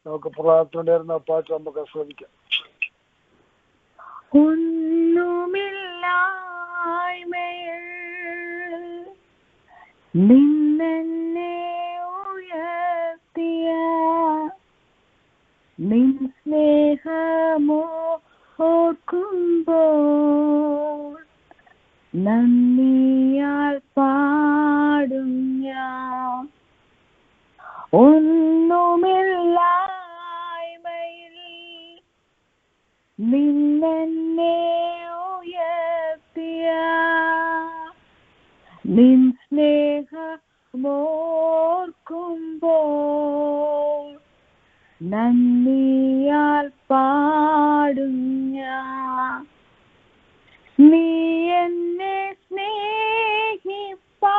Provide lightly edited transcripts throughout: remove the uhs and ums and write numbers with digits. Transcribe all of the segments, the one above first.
നമുക്ക് പ്രാർത്ഥനയായിരുന്ന പാട്ട് നമുക്ക് ആസ്വദിക്കാം. ഒന്നുമില്ലായ്മയിൽ നിന്നെ ഉയർത്തിയ നിൻ സ്നേഹമോ ഓർക്കുമ്പോൾ നന്ദിയാൽ പാടും ഞാൻ. ഒന്നുമില്ലായ്മയിൽ നിന്നെ ഉയർത്തിയ നിൻ സ്നേഹമോർക്കുമ്പോൾ നന്ദിയാൽ പാടും ഞാൻ. നീ എന്നെ സ്നേഹിപ്പാ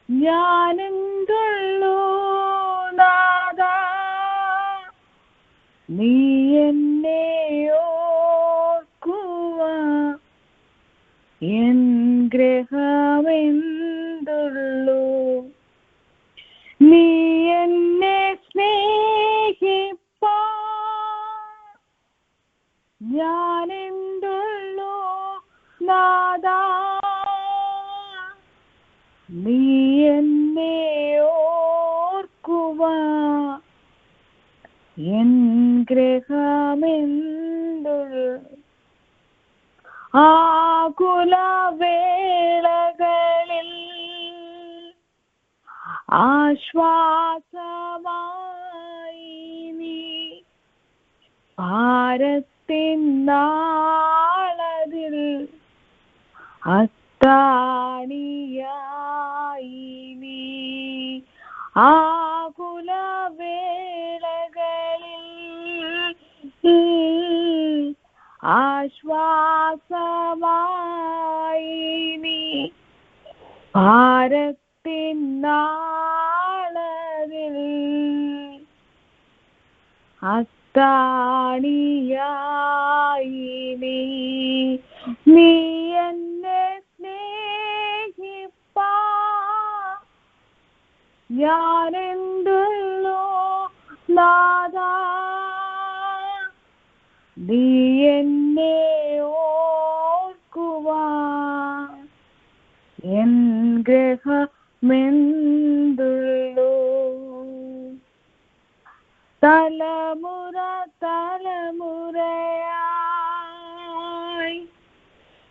ഞാനെന്തുള്ളൂ നാഥാ, നീ എന്നെ ഓർക്കുക എൻ ഗ്രഹമെന്തുള്ളൂ. നീ എന്നെ സ്നേഹിപ്പാ ഞാനെന്തുള്ളൂ നാഥാ, നീ എന്നെ ഓർക്കുക എൻ ഗ്രഹമെന്തുള്ളൂ. ആകുലവേളകളിൽ ആശ്വാസമായി നീ ഭാരത്തിൻ നാളതിൽ അത്താണിയായി നീ. ആകുലവേളകളിൽ ആശ്വാസമായി നീ ഭാരത്തിൻ നാളതിൽ അത്താണിയായി നീ. നീ എന്നെ സ്നേഹിപ്പാ ഞാനെന്തുള്ളൂ നാഥാ, നീ എന്നെ ഓർക്കുക എൻ ഗ്രഹമെന്തുള്ളൂ. തലമുറ തലമുറയായി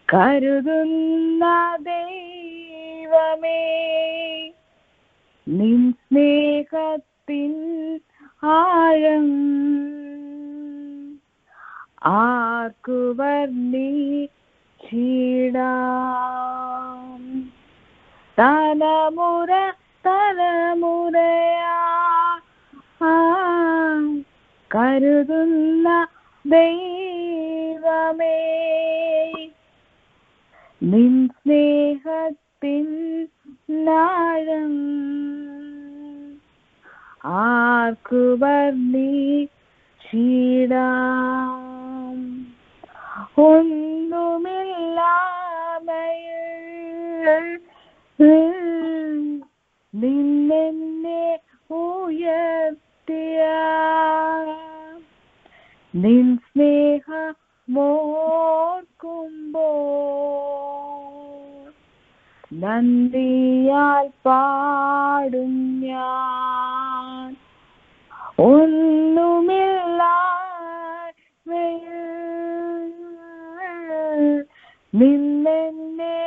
കരുതുന്ന ദൈവമേ, നിൻ സ്നേഹത്തിൻ ആഴം ആർക്കു വർണ്ണിച്ചിടാം. തലമുറ തലമുറയാ കരുതുന്ന ദൈവമേ, നിൻ സ്നേഹത്തിൻ ആഴം ആർക്കു വർണ്ണിച്ചിടാം. ഒന്നുമില്ലായ്മയിൽ നിന്നെ ഉയർത്തിയ നിൻ സ്നേഹമോർക്കുമ്പോൾ നന്ദിയാൽ പാടും ഞാൻ. ഒന്നുമില്ലായ്മയിൽ നിന്നെ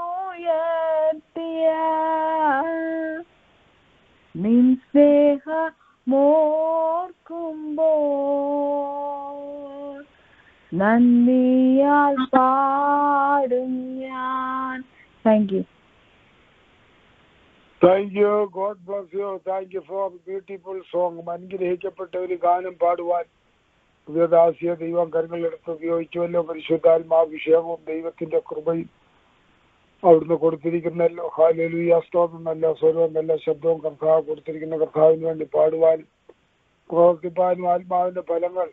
ഉയർത്തിയ നിൻ സ്നേഹമോർക്കുമ്പോൾ നന്ദിയാൽ പാടും ഞാൻ. Thank you. Thank you. God bless you. Thank you for beautiful song. അനുഗ്രഹിക്കപ്പെട്ട ഒരു ഗാനം പാടുവാൻ പ്രിയദാസിയ ദൈവം കരങ്ങളെടുത്ത് ഉപയോഗിച്ചുവല്ലോ. പരിശുദ്ധാത്മാഭിഷേകവും ദൈവത്തിന്റെ കൃപയും അവിടുന്ന് കൊടുത്തിരിക്കുന്നല്ലോ. ഹല്ലേലൂയ. സ്തോത്രം. നല്ല സ്വരവും നല്ല ശബ്ദവും കർത്താവ് കൊടുത്തിരിക്കുന്ന കർത്താവിന് വേണ്ടി പാടുവാനും പ്രവർത്തിപ്പാനും ആത്മാവിന്റെ ഫലങ്ങൾ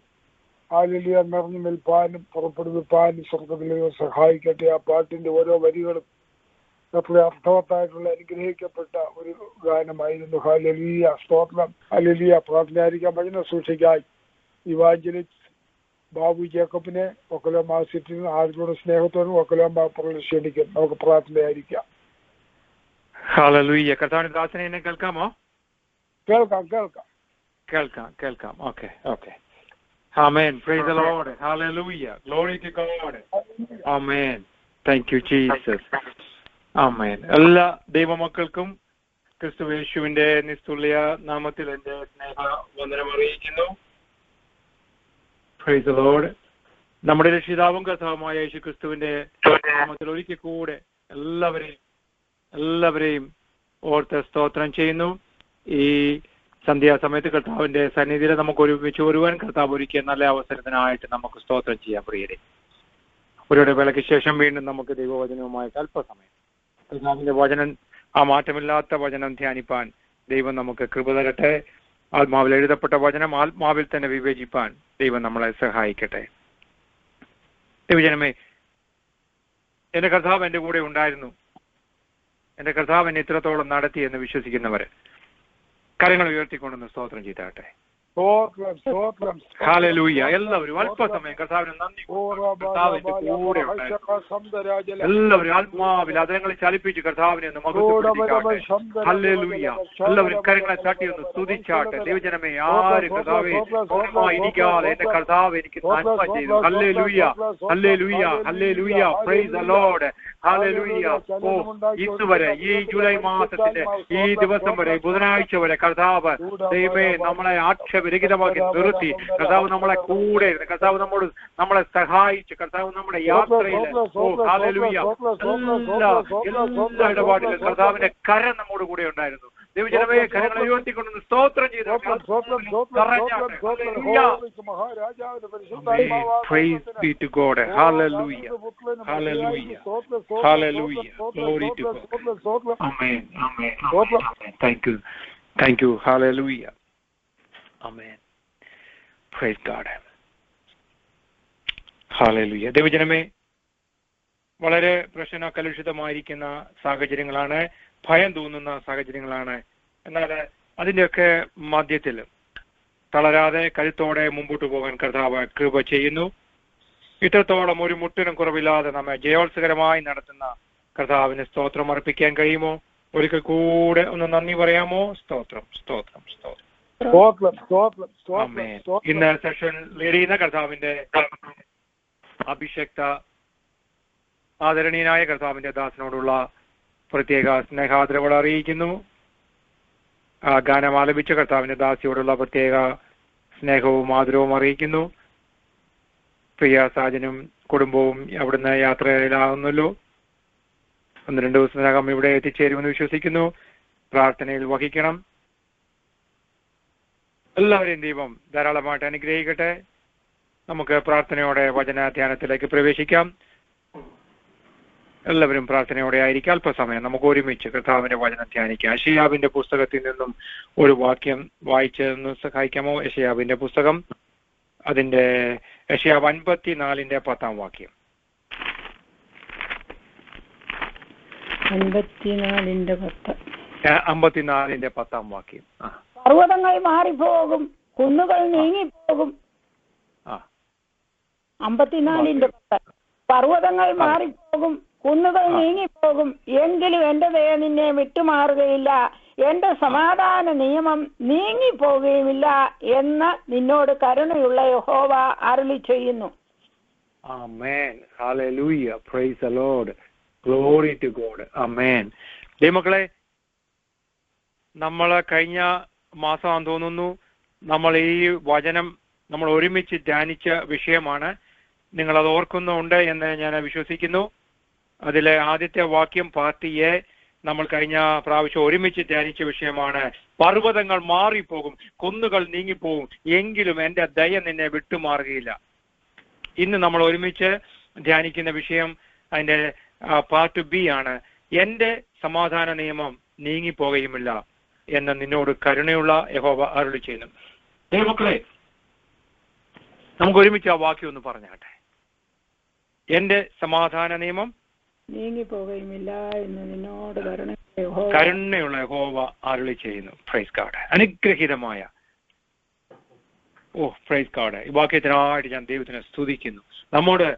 ഹല്ലേലൂയ നിറഞ്ഞു നിൽപ്പാനും പുറപ്പെടുവിപ്പാനും സ്വർഗ്ഗത്തിലെ സഹായിക്കട്ടെ. ആ പാട്ടിന്റെ ഓരോ വരികളും എത്ര അർത്ഥവത്തായിട്ടുള്ള അനുഗ്രഹിക്കപ്പെട്ട ഒരു ഗാനമായിരുന്നു. ഹല്ലേലൂയ, സ്തോത്രം. ഹല്ലേലൂയ. പ്രാർത്ഥനയായിരിക്കാം. ഭജന സൂക്ഷിക്കായി ഇവാഞ്ചലിസ്റ്റ് ബാബു ജേക്കബിനെ ഒക്കലോമ്പ സിറ്റിയിൽ ആരോടും സ്നേഹത്തോടും ഒക്കലോമ്പ ക്ഷണിക്കും. നമുക്ക് പ്രാർത്ഥനയായിരിക്കാം. ഹല്ലേലൂയ. കർത്താവിന്റെ ദാസനെ എന്നെ കേൾക്കാമോ? കേൾക്കാം കേൾക്കാം കേൾക്കാം കേൾക്കാം. Okay okay. ആമേൻ. Praise the Lord. ഹല്ലേലൂയ. Glory to God. ആമേൻ. Thank you Jesus. ആമേൻ. എല്ലാ ദൈവമക്കൾക്കും ക്രിസ്തുയേശുവിന്റെ നിസ്തുല്യ നാമത്തിൽ എന്റെ സ്നേഹ വന്ദനം അറിയിക്കുന്നു. Praise the Lord. നമ്മുടെ രക്ഷിതാവും കർത്താവുമായ യേശു ക്രിസ്തുവിന്റെ നാമത്തിൽ ഒരിക്കൽ കൂടെ എല്ലാവരെയും ഓർത്ത് സ്തോത്രം ചെയ്യുന്നു. ഈ സന്ധ്യാസമയത്ത് കർത്താവിന്റെ സന്നിധിയിൽ നമുക്ക് ഒരുമിച്ച് വരുവാൻ കർത്താവ് ഒരുക്കിയ നല്ല അവസരത്തിനായിട്ട് നമുക്ക് സ്തോത്രം ചെയ്യാം. പ്രിയരെ, ഒരു വേളയ്ക്ക് ശേഷം വീണ്ടും നമുക്ക് ദൈവവചനവുമായിട്ട് അല്പസമയം കർത്താവിന്റെ വചനം, ആ മാറ്റമില്ലാത്ത വചനം ധ്യാനിപ്പാൻ ദൈവം നമുക്ക് കൃപ തരട്ടെ. ആത്മാവിൽ എഴുതപ്പെട്ട വചനം ആത്മാവിൽ തന്നെ വിവേചിപ്പാൻ ദൈവം നമ്മളെ സഹായിക്കട്ടെ. ദൈവജനമേ, എന്റെ കർത്താവ് എന്റെ കൂടെ ഉണ്ടായിരുന്നു, എന്റെ കർത്താവ് എന്നെ ഇത്രത്തോളം നടത്തി എന്ന് വിശ്വസിക്കുന്നവര് കരങ്ങൾ ഉയർത്തിക്കൊണ്ടൊന്ന് സ്തോത്രം ചെയ്താട്ടെ. ഹല്ലേലൂയ. എല്ലാവരും അല്പസമയം കർത്താവിന് നന്ദി. കർത്താവിന്റെ കൂടെ എല്ലാവരും ആത്മാവിൽ അതരങ്ങളെ ചലിപ്പിച്ച് കർത്താവിനെ ഒന്ന് മഹത്വപ്പെടുത്തിക്കാട്ടെ. ഹല്ലേലൂയ. എല്ലാവരും കരങ്ങളെ തട്ടി ഒന്ന് സ്തുതിച്ചാട്ടെ. ദൈവജനമേ, ആരും കർത്താവെ ഇരിക്കാതെ എന്റെ കർത്താവ് എനിക്ക് നന്മ ചെയ്തു. ഹല്ലേലൂയ ഹല്ലേലൂയ ഹല്ലേലൂയ. Praise the Lord. ഹല്ലേലൂയ. ഓ, ഇതുവരെ ഈ ജൂലൈ മാസത്തിന്റെ ഈ ദിവസം വരെ, ബുധനാഴ്ച വരെ കർത്താവ് ദൈവമേ നമ്മളെ വിരഹിതമാക്കി നിർത്തി. കർത്താവ് നമ്മളെ കൂടെ ഇരുന്ന്, കർത്താവ് നമ്മളെ സഹായിച്ച്, കർത്താവ് നമ്മുടെ യാത്രയിൽ ഹല്ലേലൂയ എല്ലാ ഇടപാടിലും കർത്താവിന്റെ കരം നമ്മോട് കൂടെ ഉണ്ടായിരുന്നു. ദൈവജനമേ, കരങ്ങൾ ഉയർത്തിക്കൊണ്ടൊന്ന് സ്തോത്രം ചെയ്തു. Praise be to God. Hallelujah. Hallelujah. Hallelujah. Glory to God. Amen. Amen. Amen. Thank you. Thank you. Hallelujah. Amen. Praise God. Hallelujah. ദൈവജനമേ, വളരെ പ്രശ്നകലുഷിതമായിരിക്കുന്ന സാഹചര്യങ്ങളാണ്, ഭയം തോന്നുന്ന സാഹചര്യങ്ങളാണ്. എന്നാൽ അതിൻ്റെയൊക്കെ മധ്യത്തിൽ തളരാതെ കരുത്തോടെ മുമ്പോട്ട് പോകാൻ കർത്താവ് കൃപ ചെയ്യുന്നു. ഇത്രത്തോളം ഒരു മുട്ടിനും കുറവില്ലാതെ നമ്മെ ജയോത്സകരമായി നടത്തുന്ന കർത്താവിന് സ്തോത്രം അർപ്പിക്കാൻ കഴിയുമോ? ഒരിക്കൽ കൂടെ ഒന്ന് നന്ദി പറയാമോ? സ്തോത്രം സ്തോത്രം സ്തോത്രം. ഇന്ന് സെഷൻ ലീഡ് ചെയ്യുന്ന കർത്താവിന്റെ അഭിഷക്ത ആദരണീയനായ കർത്താവിന്റെ ദാസനോടുള്ള പ്രത്യേക സ്നേഹാദരവുകൾ അറിയിക്കുന്നു. ഗാനം ആലപിച്ച കർത്താവിന്റെ ദാസിയോടുള്ള പ്രത്യേക സ്നേഹവും ആദരവും അറിയിക്കുന്നു. പ്രിയ സാജനും കുടുംബവും അവിടുന്ന് യാത്രയിലാകുന്നല്ലോ. 1-2 ദിവസത്തിനകം ഇവിടെ എത്തിച്ചേരുമെന്ന് വിശ്വസിക്കുന്നു. പ്രാർത്ഥനയിൽ വഹിക്കണം. എല്ലാവരെയും ദൈവം ധാരാളമായിട്ട് അനുഗ്രഹിക്കട്ടെ. നമുക്ക് പ്രാർത്ഥനയോടെ വചന ധ്യാനത്തിലേക്ക് പ്രവേശിക്കാം. എല്ലാവരും പ്രാർത്ഥനയോടെ ആയിരിക്കും. അല്പസമയം നമുക്ക് ഒരുമിച്ച് കർത്താവിന്റെ വചനം ധ്യാനിക്കാം. യെശയ്യാവിന്റെ പുസ്തകത്തിൽ നിന്നും ഒരു വാക്യം വായിച്ചെന്ന് സഹായിക്കാമോ? യെശയ്യാവിന്റെ പുസ്തകം, അതിന്റെ യെശയ്യാവ് 54-ന്റെ 10-ാം വാക്യം. 54-ന്റെ 10-ാം വാക്യം. പർവ്വതങ്ങൾ മാറിപ്പോകും, കുന്നുകൾ നീങ്ങിപ്പോകും. 54-ന്റെ 10. പർവ്വതങ്ങൾ മാറിപ്പോകും, കുന്നുകൾ നീങ്ങിപ്പോകും, എങ്കിലും എന്റെ ദയ നിന്നെ വിട്ടുമാറുകയില്ല, എന്റെ സമാധാന നിയമം നീങ്ങിപ്പോകുകയുമില്ല എന്ന് നിന്നോട് കരുണയുള്ള യഹോവ അരുളി ചെയ്യുന്നു. ആമേൻ. ഹല്ലേലൂയ. Praise the Lord. Glory to God. ആമേൻ. ദൈവമക്കളെ, നമ്മൾ കഴിഞ്ഞ മാസം തോന്നുന്നു നമ്മൾ ഈ വചനം നമ്മൾ ഒരുമിച്ച് ധ്യാനിച്ച വിഷയമാണ്. നിങ്ങളത് ഓർക്കുന്നുണ്ട് എന്ന് ഞാൻ വിശ്വസിക്കുന്നു. അതിലെ ആദ്യത്തെ വാക്യം പാർട്ട് എ നമ്മൾ കഴിഞ്ഞ പ്രാവശ്യം ഒരുമിച്ച് ധ്യാനിച്ച വിഷയമാണ്. പർവ്വതങ്ങൾ മാറിപ്പോകും, കുന്നുകൾ നീങ്ങിപ്പോകും, എങ്കിലും എന്റെ ദയ നിന്നെ വിട്ടുമാറുകയില്ല. ഇന്ന് നമ്മൾ ഒരുമിച്ച് ധ്യാനിക്കുന്ന വിഷയം അതിന്റെ പാർട്ട് ബി ആണ്. എന്റെ സമാധാന നിയമം നീങ്ങിപ്പോകുകയുമില്ല എന്ന് നിന്നോട് കരുണയുള്ള യഹോവ അരുളി ചെയ്യുന്നു. ദൈവമക്കളെ, നമുക്ക് ഒരുമിച്ച് ആ വാക്യം ഒന്ന് പറഞ്ഞാട്ടെ. എന്റെ സമാധാന നിയമം നീങ്ങിപ്പോകുകയുമില്ല എന്ന് നിന്നോട് കരുണയുള്ള യഹോവ അരുളി ചെയ്യുന്നു. Praise God. അനുഗ്രഹീതമായ പ്രൈസ് ഗോഡ്. ഈ വാക്യത്തിനായിട്ട് ഞാൻ ദൈവത്തിനെ സ്തുതിക്കുന്നു. നമ്മോട്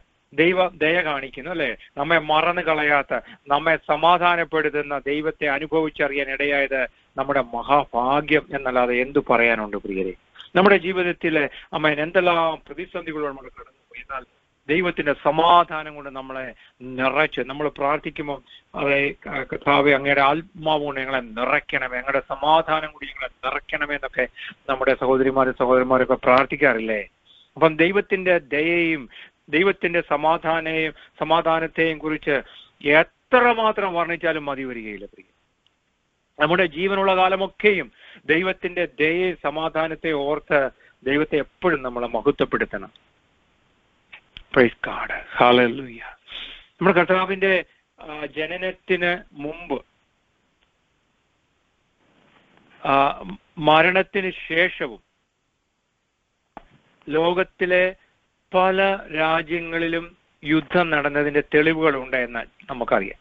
ദയ കാണിക്കുന്നു അല്ലെ, നമ്മെ മറന്നു കളയാത്ത, നമ്മെ സമാധാനപ്പെടുത്തുന്ന ദൈവത്തെ അനുഭവിച്ചറിയാൻ ഇടയായത് നമ്മുടെ മഹാഭാഗ്യം എന്നല്ലാതെ എന്തു പറയാനുണ്ട് പ്രിയരെ. നമ്മുടെ ജീവിതത്തിലെ എന്തെല്ലാം പ്രതിസന്ധികളോട് നമ്മൾ കടന്നുപോയി, എന്നാൽ ദൈവത്തിന്റെ സമാധാനം കൊണ്ട് നമ്മളെ നിറച്ച്, നമ്മൾ പ്രാർത്ഥിക്കുമ്പോൾ അതെ കർത്താവേ അങ്ങയുടെ ആത്മാവ് കൊണ്ട് ഞങ്ങളെ നിറയ്ക്കണമേ, ഞങ്ങളുടെ സമാധാനം കൂടി ഞങ്ങളെ നിറയ്ക്കണമേ എന്നൊക്കെ നമ്മുടെ സഹോദരിമാരൊക്കെ പ്രാർത്ഥിക്കാറില്ലേ? അപ്പം ദൈവത്തിന്റെ ദയയും ദൈവത്തിന്റെ സമാധാനത്തെയും കുറിച്ച് എത്രമാത്രം വർണ്ണിച്ചാലും മതി വരികയില്ല പ്രിയ. നമ്മുടെ ജീവനുള്ള കാലമൊക്കെയും ദൈവത്തിന്റെ ദയയും സമാധാനത്തെ ഓർത്ത് ദൈവത്തെ എപ്പോഴും നമ്മളെ മഹത്വപ്പെടുത്തണം. Praise God. ഹല്ലേലൂയ. നമ്മുടെ കർത്താവിന്റെ ജനനത്തിന് മുമ്പ് മരണത്തിന് ശേഷവും ലോകത്തിലെ പല രാജ്യങ്ങളിലും യുദ്ധം നടന്നതിന്റെ തെളിവുകളുണ്ട് എന്ന് നമുക്കറിയാം.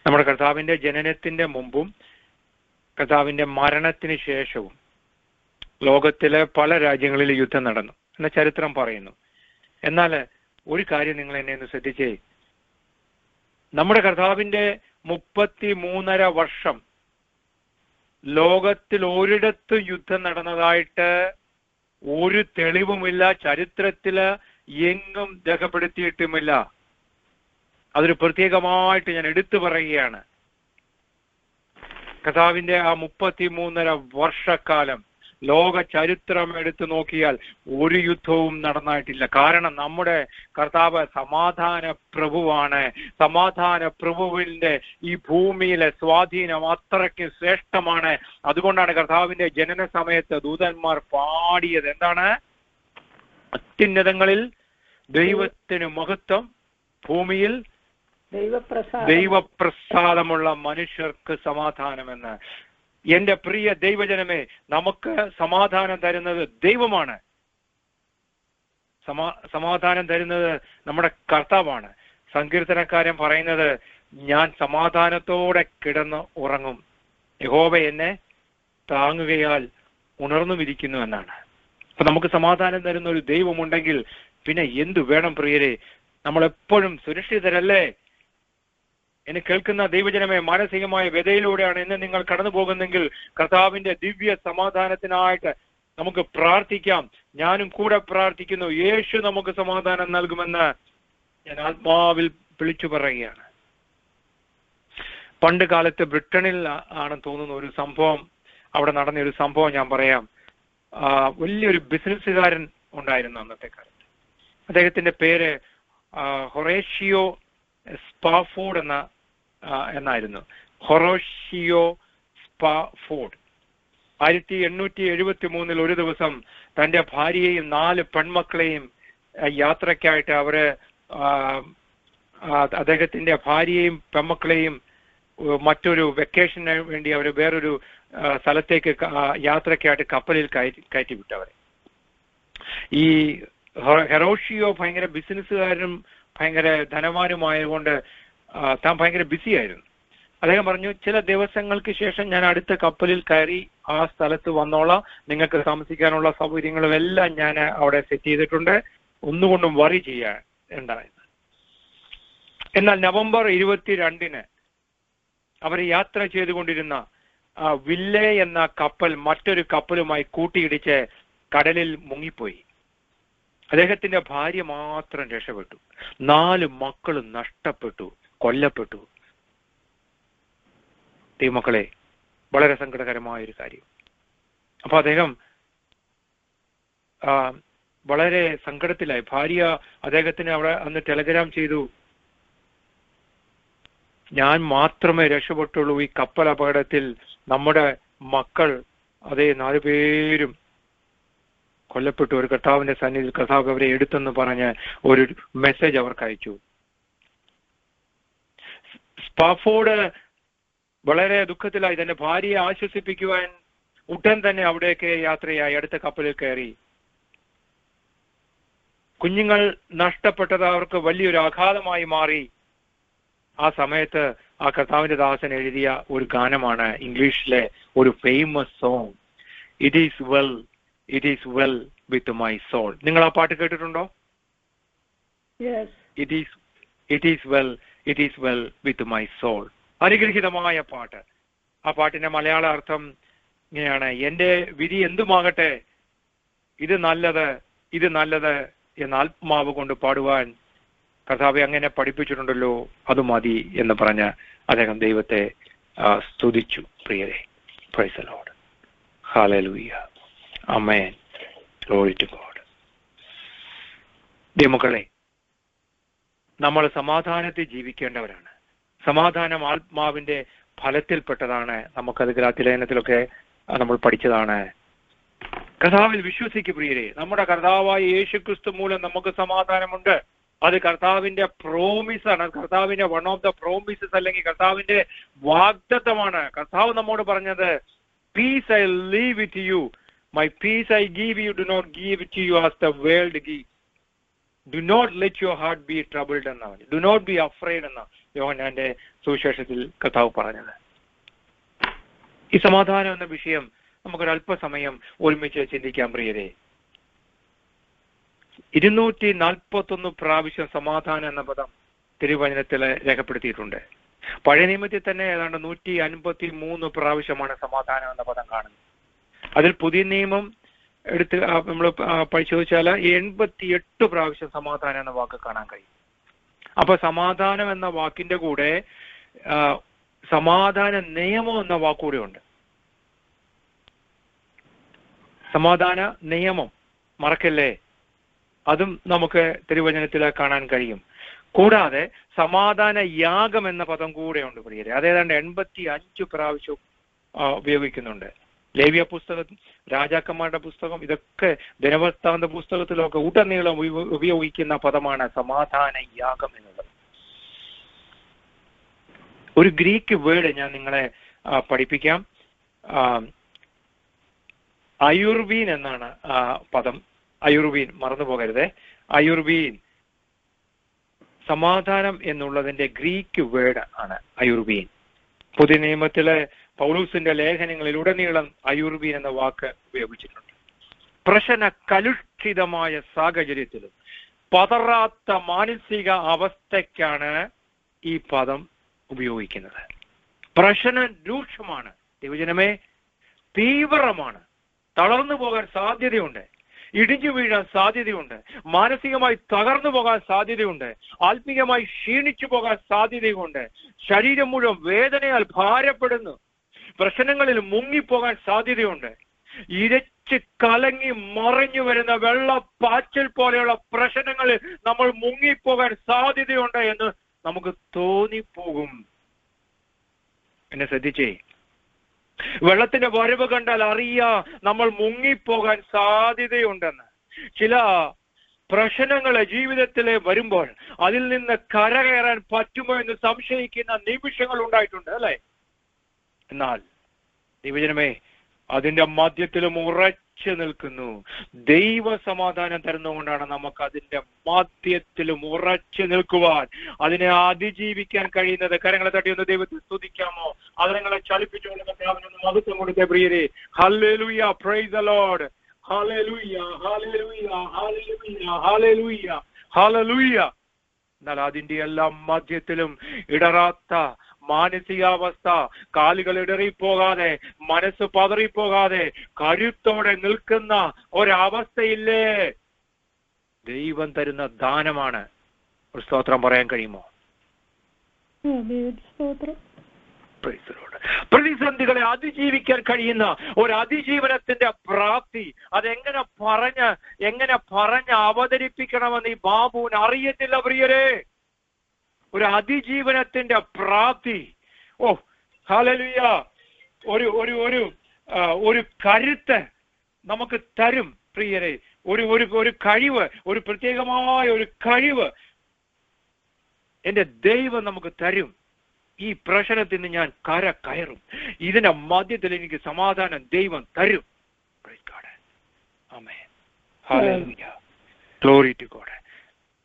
നമ്മുടെ കർത്താവിന്റെ ജനനത്തിന്റെ മുമ്പും കർത്താവിന്റെ മരണത്തിന് ശേഷവും ലോകത്തിലെ പല രാജ്യങ്ങളിൽ യുദ്ധം നടന്നു എന്ന ചരിത്രം പറയുന്നു. എന്നാൽ ഒരു കാര്യം നിങ്ങൾ എന്നെ ഒന്ന് ശ്രദ്ധിച്ചേ, നമ്മുടെ കർത്താവിന്റെ 33.5 വർഷം ലോകത്തിൽ ഒരിടത്തും യുദ്ധം നടന്നതായിട്ട് ഒരു തെളിവുമില്ല, ചരിത്രത്തില് എങ്ങും രേഖപ്പെടുത്തിയിട്ടുമില്ല. അതൊരു പ്രത്യേകമായിട്ട് ഞാൻ എടുത്തു പറയുകയാണ്. കർത്താവിന്റെ ആ 33.5 വർഷക്കാലം ലോക ചരിത്രം എടുത്തു നോക്കിയാൽ ഒരു യുദ്ധവും നടന്നായിട്ടില്ല. കാരണം നമ്മുടെ കർത്താവ് സമാധാന പ്രഭുവാണ്. സമാധാന പ്രഭുവിന്റെ ഈ ഭൂമിയിലെ സ്വാധീനം അത്രയ്ക്ക് ശ്രേഷ്ഠമാണ്. അതുകൊണ്ടാണ് കർത്താവിന്റെ ജനന സമയത്ത് ദൂതന്മാർ പാടിയത് എന്താണ്? അത്യുന്നതങ്ങളിൽ ദൈവത്തിന് മഹത്വം, ഭൂമിയിൽ ദൈവപ്രസാദമുള്ള മനുഷ്യർക്ക് സമാധാനമെന്ന്. എന്റെ പ്രിയ ദൈവജനമേ, നമുക്ക് സമാധാനം തരുന്നത് ദൈവമാണ്. സമാധാനം തരുന്നത് നമ്മുടെ കർത്താവാണ്. സങ്കീർത്തനക്കാരൻ പറയുന്നത്, ഞാൻ സമാധാനത്തോടെ കിടന്ന് ഉറങ്ങും, യഹോവ എന്നെ താങ്ങുകയാൽ ഉണർന്നുമിരിക്കുന്നു എന്നാണ്. അപ്പൊ നമുക്ക് സമാധാനം തരുന്ന ഒരു ദൈവമുണ്ടെങ്കിൽ പിന്നെ എന്തു വേണം പ്രിയരെ? നമ്മളെപ്പോഴും സുരക്ഷിതരല്ലേ? എന്നെ കേൾക്കുന്ന ദൈവജനമേ, മാനസികമായ വ്യതയിലൂടെയാണ് ഇന്ന് നിങ്ങൾ കടന്നു പോകുന്നെങ്കിൽ കർത്താവിന്റെ ദിവ്യ സമാധാനത്തിനായിട്ട് നമുക്ക് പ്രാർത്ഥിക്കാം. ഞാനും കൂടെ പ്രാർത്ഥിക്കുന്നു. യേശു നമുക്ക് സമാധാനം നൽകുമെന്ന് ഞാൻ ആത്മാവിൽ വിളിച്ചു പറയുകയാണ്. പണ്ട് കാലത്ത് ബ്രിട്ടനിൽ ആണെന്ന് തോന്നുന്ന ഒരു സംഭവം, അവിടെ നടന്ന ഒരു സംഭവം ഞാൻ പറയാം. വലിയൊരു ബിസിനസ്സുകാരൻ ഉണ്ടായിരുന്നു അന്നത്തെ കാലത്ത്. അദ്ദേഹത്തിന്റെ പേര് ഹൊറേഷിയോ സ്പാഫോർഡ് എന്നായിരുന്നു. ഹൊറേഷിയോ സ്പാഫോർഡ് 1873 ഒരു ദിവസം തന്റെ ഭാര്യയെയും 4 പെൺമക്കളെയും യാത്രയ്ക്കായിട്ട് അദ്ദേഹത്തിന്റെ ഭാര്യയെയും പെൺമക്കളെയും മറ്റൊരു വെക്കേഷന് വേണ്ടി അവർ വേറൊരു സ്ഥലത്തേക്ക് യാത്രയ്ക്കായിട്ട് കപ്പലിൽ കയറ്റി വിട്ടവരെ. ഈ ഹൊറേഷിയോ ഭയങ്കര ബിസിനസ്സുകാരനും ഭയങ്കര ധനവാനുമായതുകൊണ്ട് താൻ ഭയങ്കര ബിസിയായിരുന്നു. അദ്ദേഹം പറഞ്ഞു, ചില ദിവസങ്ങൾക്ക് ശേഷം ഞാൻ അടുത്ത കപ്പലിൽ കയറി ആ സ്ഥലത്ത് വന്നോളാം, നിങ്ങൾക്ക് താമസിക്കാനുള്ള സൗകര്യങ്ങളും എല്ലാം ഞാൻ അവിടെ സെറ്റ് ചെയ്തിട്ടുണ്ട്, ഒന്നുകൊണ്ടും വറി ചെയ്യാൻ ഉണ്ടായിരുന്നു. എന്നാൽ നവംബർ 22 അവർ യാത്ര ചെയ്തുകൊണ്ടിരുന്ന വില്ലെ എന്ന കപ്പൽ മറ്റൊരു കപ്പലുമായി കൂട്ടിയിടിച്ച് കടലിൽ മുങ്ങിപ്പോയി. അദ്ദേഹത്തിന്റെ ഭാര്യ മാത്രം രക്ഷപ്പെട്ടു. 4 മക്കളും നഷ്ടപ്പെട്ടു, കൊല്ലപ്പെട്ടു. ദൈവമക്കളെ, വളരെ സങ്കടകരമായ ഒരു കാര്യം. അപ്പൊ അദ്ദേഹം വളരെ സങ്കടത്തിലായി. ഭാര്യ അദ്ദേഹത്തിന് അവിടെ അന്ന് ടെലഗ്രാം ചെയ്തു, ഞാൻ മാത്രമേ രക്ഷപ്പെട്ടുള്ളൂ, ഈ കപ്പൽ അപകടത്തിൽ നമ്മുടെ മക്കൾ 4 പേരും കൊല്ലപ്പെട്ടു. ഒരു കർത്താവിന്റെ സന്നിധിയിൽ കർത്താവ് അവരെ എടുത്തെന്ന് പറഞ്ഞ് ഒരു മെസ്സേജ് അവർക്ക് അയച്ചു. സ്പാഫോർഡ് വളരെ ദുഃഖത്തിലായി. തന്റെ ഭാര്യയെ ആശ്വസിപ്പിക്കുവാൻ ഉടൻ തന്നെ അവിടേക്ക് യാത്രയായി അടുത്ത കപ്പലിൽ കയറി. കുഞ്ഞുങ്ങൾ നഷ്ടപ്പെട്ടത് അവർക്ക് വലിയൊരു ആഘാതമായി മാറി. ആ സമയത്ത് ആ കർത്താവിന്റെ ദാസൻ എഴുതിയ ഒരു ഗാനമാണ് ഇംഗ്ലീഷിലെ ഒരു famous song, it is well with my soul. നിങ്ങൾ ആ പാട്ട് കേട്ടിട്ടുണ്ടോ? It is well with my soul. അനുഗ്രഹീതമായ പാട്ട്. ആ പാട്ടിന്റെ മലയാള അർത്ഥം ഇങ്ങനെയാണ്: എന്റെ വിധി എന്തുമാകട്ടെ, ഇത് നല്ലത് എന്ന് ആത്മാവ് കൊണ്ട് പാടുവാൻ കർത്താവെ അങ്ങനെ പഠിപ്പിച്ചിട്ടുണ്ടല്ലോ, അത് മതി എന്ന് പറഞ്ഞ് അദ്ദേഹം ദൈവത്തെ സ്തുതിച്ചു. പ്രിയരെ, praise the Lord, hallelujah, amen, glory to God. ദൈവമക്കളെ, നമ്മൾ സമാധാനത്തിൽ ജീവിക്കേണ്ടവരാണ്. സമാധാനം ആത്മാവിന്റെ ഫലത്തിൽപ്പെട്ടതാണ്. നമുക്കത് ഗലാത്യലേഖനത്തിലൊക്കെ നമ്മൾ പഠിച്ചതാണ്. കർത്താവിൽ വിശ്വസിക്കു പ്രിയരെ. നമ്മുടെ കർത്താവായ യേശുക്രിസ്തു മൂലം നമുക്ക് സമാധാനമുണ്ട്. അത് കർത്താവിന്റെ പ്രോമിസാണ്. കർത്താവിന്റെ വൺ ഓഫ് ദ പ്രോമിസസ്, അല്ലെങ്കിൽ കർത്താവിന്റെ വാഗ്ദത്തമാണ്. കർത്താവ് നമ്മോട് പറഞ്ഞത്, peace I leave with you, my peace I give you, do not give it you as the world give. Do not let your heart be troubled എന്നാണ്. ഡു നോട്ട് ബി അഫ്രൈഡ് എന്ന യോഹന്നാന്റെ സുവിശേഷത്തിൽ കർത്താവ് പറഞ്ഞത്. ഈ സമാധാനം എന്ന വിഷയം നമുക്കൊരല്പസമയം ഒരുമിച്ച് ചിന്തിക്കാം പ്രിയരെ. 241 പ്രാവശ്യം സമാധാനം എന്ന പദം തിരുവചനത്തിൽ രേഖപ്പെടുത്തിയിട്ടുണ്ട്. പഴയ നിയമത്തിൽ തന്നെ ഏതാണ്ട് 153 പ്രാവശ്യമാണ് സമാധാനം എന്ന പദം കാണുന്നത്. അതിൽ പുതിയ നിയമം എടുത്ത് നമ്മൾ പരിശോധിച്ചാൽ 88 പ്രാവശ്യം സമാധാനം എന്ന വാക്ക് കാണാൻ കഴിയും. അപ്പൊ സമാധാനം എന്ന വാക്കിന്റെ കൂടെ സമാധാന നിയമം എന്ന വാക്കുകൂടെ ഉണ്ട്. സമാധാന നിയമം മറക്കല്ലേ, അതും നമുക്ക് തിരുവചനത്തിൽ കാണാൻ കഴിയും. കൂടാതെ സമാധാന യാഗം എന്ന പദം കൂടെ ഉണ്ട് പ്രിയരെ. അതേതാണ്ട് 85 പ്രാവശ്യം ഉപയോഗിക്കുന്നുണ്ട്. ലേവ്യ പുസ്തകം, രാജാക്കന്മാരുടെ പുസ്തകം, ഇതൊക്കെ ദിനവൃത്താന്ത പുസ്തകത്തിലൊക്കെ ഉടനീളം ഉപയോഗിക്കുന്ന പദമാണ് സമാധാന യാഗം എന്നുള്ളത്. ഒരു ഗ്രീക്ക് വേർഡ് ഞാൻ നിങ്ങളെ പഠിപ്പിക്കാം. അയുർവീൻ എന്നാണ് ആ പദം. അയുർവീൻ മറന്നു പോകരുതേ. അയുർവീൻ സമാധാനം എന്നുള്ളതിന്റെ ഗ്രീക്ക് വേർഡ് ആണ് അയുർവീൻ. പുതിയ നിയമത്തിലെ പൗലൂസിന്റെ ലേഖനങ്ങളിൽ ഉടനീളം അയുർവീൻ എന്ന വാക്ക് ഉപയോഗിച്ചിട്ടുണ്ട്. പ്രശ്ന കലുഷിതമായ സാഹചര്യത്തിലും പതറാത്ത മാനസിക അവസ്ഥയ്ക്കാണ് ഈ പദം ഉപയോഗിക്കുന്നത്. പ്രശ്നം രൂക്ഷമാണ്, ദൈവജനമേ, തീവ്രമാണ്, തളർന്നു പോകാൻ സാധ്യതയുണ്ട്, ഇടിഞ്ഞു വീഴാൻ സാധ്യതയുണ്ട്, മാനസികമായി തകർന്നു പോകാൻ സാധ്യതയുണ്ട്, ആത്മീയമായി ക്ഷീണിച്ചു പോകാൻ സാധ്യതയുണ്ട്, ശരീരം മുഴുവൻ വേദനയാൽ ഭാരപ്പെടുന്നു, പ്രശ്നങ്ങളിൽ മുങ്ങിപ്പോകാൻ സാധ്യതയുണ്ട്. ഇരച്ച് കലങ്ങി മറിഞ്ഞു വരുന്ന വെള്ളപ്പാച്ചിൽ പോലെയുള്ള പ്രശ്നങ്ങളിൽ നമ്മൾ മുങ്ങിപ്പോകാൻ സാധ്യതയുണ്ട് എന്ന് നമുക്ക് തോന്നിപ്പോകും. എന്നെ ശ്രദ്ധിച്ചേ, വെള്ളത്തിന്റെ വരവ് കണ്ടാൽ അറിയാം നമ്മൾ മുങ്ങിപ്പോകാൻ സാധ്യതയുണ്ടെന്ന്. ചില പ്രശ്നങ്ങള് ജീവിതത്തിലെ വരുമ്പോൾ അതിൽ നിന്ന് കരകയറാൻ പറ്റുമോ എന്ന് സംശയിക്കുന്ന നിമിഷങ്ങൾ ഉണ്ടായിട്ടുണ്ട്, അല്ലെ? എന്നാൽ ദൈവജനമേ, അതിന്റെ മധ്യത്തിലും ഉറച്ചു നിൽക്കുന്നു. ദൈവ സമാധാനം തരുന്നതുകൊണ്ടാണ് നമുക്ക് അതിന്റെ മധ്യത്തിലും ഉറച്ചു നിൽക്കുവാൻ, അതിനെ അതിജീവിക്കാൻ കഴിയുന്നത്. കരങ്ങളെ തട്ടി ഒന്ന് ദൈവത്തെ സ്തുതിക്കാമോ? അതിനെ ചലിപ്പിച്ചുകൊണ്ട് മഹത്വം കൊടുത്തേ പ്രിയരെ. ഹല്ലേലൂയ, പ്രൈസ് ദി ലോർഡ്, ഹല്ലേലൂയ, ഹല്ലേലൂയ, ഹല്ലേലൂയ, ഹല്ലേലൂയ, ഹല്ലേലൂയ. എന്നാൽ അതിന്റെ എല്ലാം മധ്യത്തിലും ഇടറാത്ത മാനസികാവസ്ഥ, കാലുകൾ ഇടറിപ്പോകാതെ, മനസ്സ് പതറിപ്പോകാതെ കരുത്തോടെ നിൽക്കുന്ന ഒരവസ്ഥയില്ലേ, ദൈവം തരുന്ന ദാനമാണ്. ഒരു സ്തോത്രം പറയാൻ കഴിയുമോ? പ്രതിസന്ധികളെ അതിജീവിക്കാൻ കഴിയുന്ന ഒരു അതിജീവനത്തിന്റെ പ്രാപ്തി, അതെങ്ങനെ പറഞ്ഞ് അവതരിപ്പിക്കണമെന്ന് ഈ ബാബുവിന് അറിയത്തില്ല പ്രിയരെ. ഒരു അതിജീവനത്തിന്റെ പ്രാപ്തി, ഓ ഹല്ലേലൂയ, ഒരു കരുത്ത് നമുക്ക് തരും പ്രിയരെ. ഒരു കഴിവ്, ഒരു പ്രത്യേകമായ ഒരു കഴിവ് എന്റെ ദൈവം നമുക്ക് തരും. ഈ പ്രശ്നത്തിന് ഞാൻ കയറും, ഇതിന്റെ മധ്യത്തിൽ എനിക്ക് സമാധാനം ദൈവം തരും. ആമേൻ, ഹല്ലേലൂയ, ഗ്ലോറി ടു ഗോഡ്.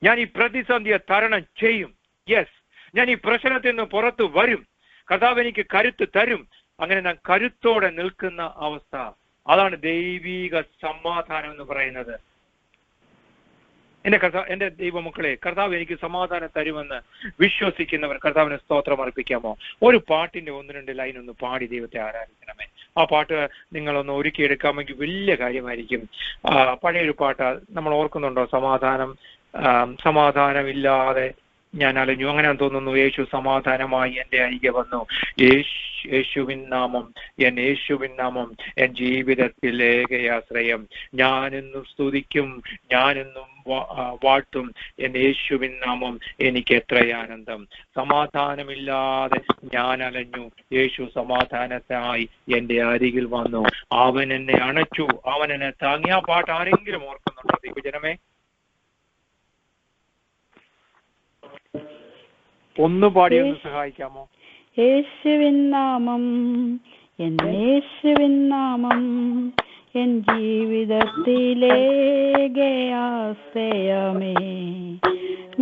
ഞാൻ ഈ പ്രതിസന്ധിയെ തരണം ചെയ്യും. യെസ്, ഞാൻ ഈ പ്രശ്നത്തിൽ നിന്ന് പുറത്തു വരും, കർത്താവ് എനിക്ക് കരുത്ത് തരും. അങ്ങനെ ഞാൻ കരുത്തോടെ നിൽക്കുന്ന അവസ്ഥ, അതാണ് ദൈവിക സമാധാനം എന്ന് പറയുന്നത്. എന്റെ ദൈവമക്കളെ, കർത്താവ് എനിക്ക് സമാധാനം തരുമെന്ന് വിശ്വസിക്കുന്നവർ കർത്താവിന് സ്തോത്രം അർപ്പിക്കാമോ? ഒരു പാട്ടിന്റെ 1-2 ലൈൻ ഒന്ന് പാടി ദൈവത്തെ ആരാധിക്കണമേ. ആ പാട്ട് നിങ്ങളൊന്ന് ഒരുക്കിയെടുക്കാമെങ്കിൽ വലിയ കാര്യമായിരിക്കും. പഴയൊരു പാട്ട് നമ്മൾ ഓർക്കുന്നുണ്ടോ? സമാധാനമില്ലാതെ ഞാൻ അലഞ്ഞു, അങ്ങനെ തോന്നുന്നു. യേശു സമാധാനമായി എന്റെ അരികെ വന്നു. യേശുവിൻ നാമം എൻ ജീവിതത്തിലേകയാശ്രയം. ഞാനെന്നും സ്തുതിക്കും, ഞാനെന്നും വാഴ്ത്തും എൻ യേശുവിൻ നാമം, എനിക്ക് എത്രയാനന്ദം. സമാധാനമില്ലാതെ ഞാൻ അലഞ്ഞു, യേശു സമാധാനത്തായി എന്റെ അരികിൽ വന്നു. അവൻ എന്നെ അണച്ചു, അവൻ എന്നെ താങ്ങി. ആ പാട്ട് ആരെങ്കിലും ഓർക്കുന്നുണ്ടോ ദൈവജനമേ? ഒന്ന് പാടി ഒന്ന് സഹായിക്കാമോ? യേശുവിൻ നാമം എൻ ജീവിതത്തിലേകയാശ്രയമേ.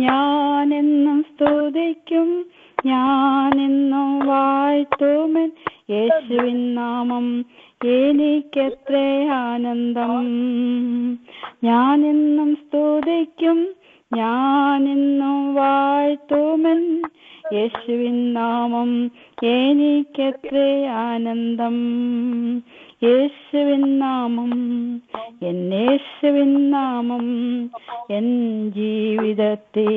ഞാനെന്നും സ്തുതിക്കും, ഞാനെന്നും വാഴ്ത്തുമെൻ യേശുവിൻ നാമം, എനിക്കെത്ര ആനന്ദം. ഞാനെന്നും സ്തുതിക്കും, ഞാനെന്നും വാഴ്ത്തുമെൻ യേശുവിൻ നാമം, എനിക്കെത്ര ആനന്ദം. യേശുവിൻ നാമം എൻ ജീവിതത്തിലേകയാശ്രയമേ.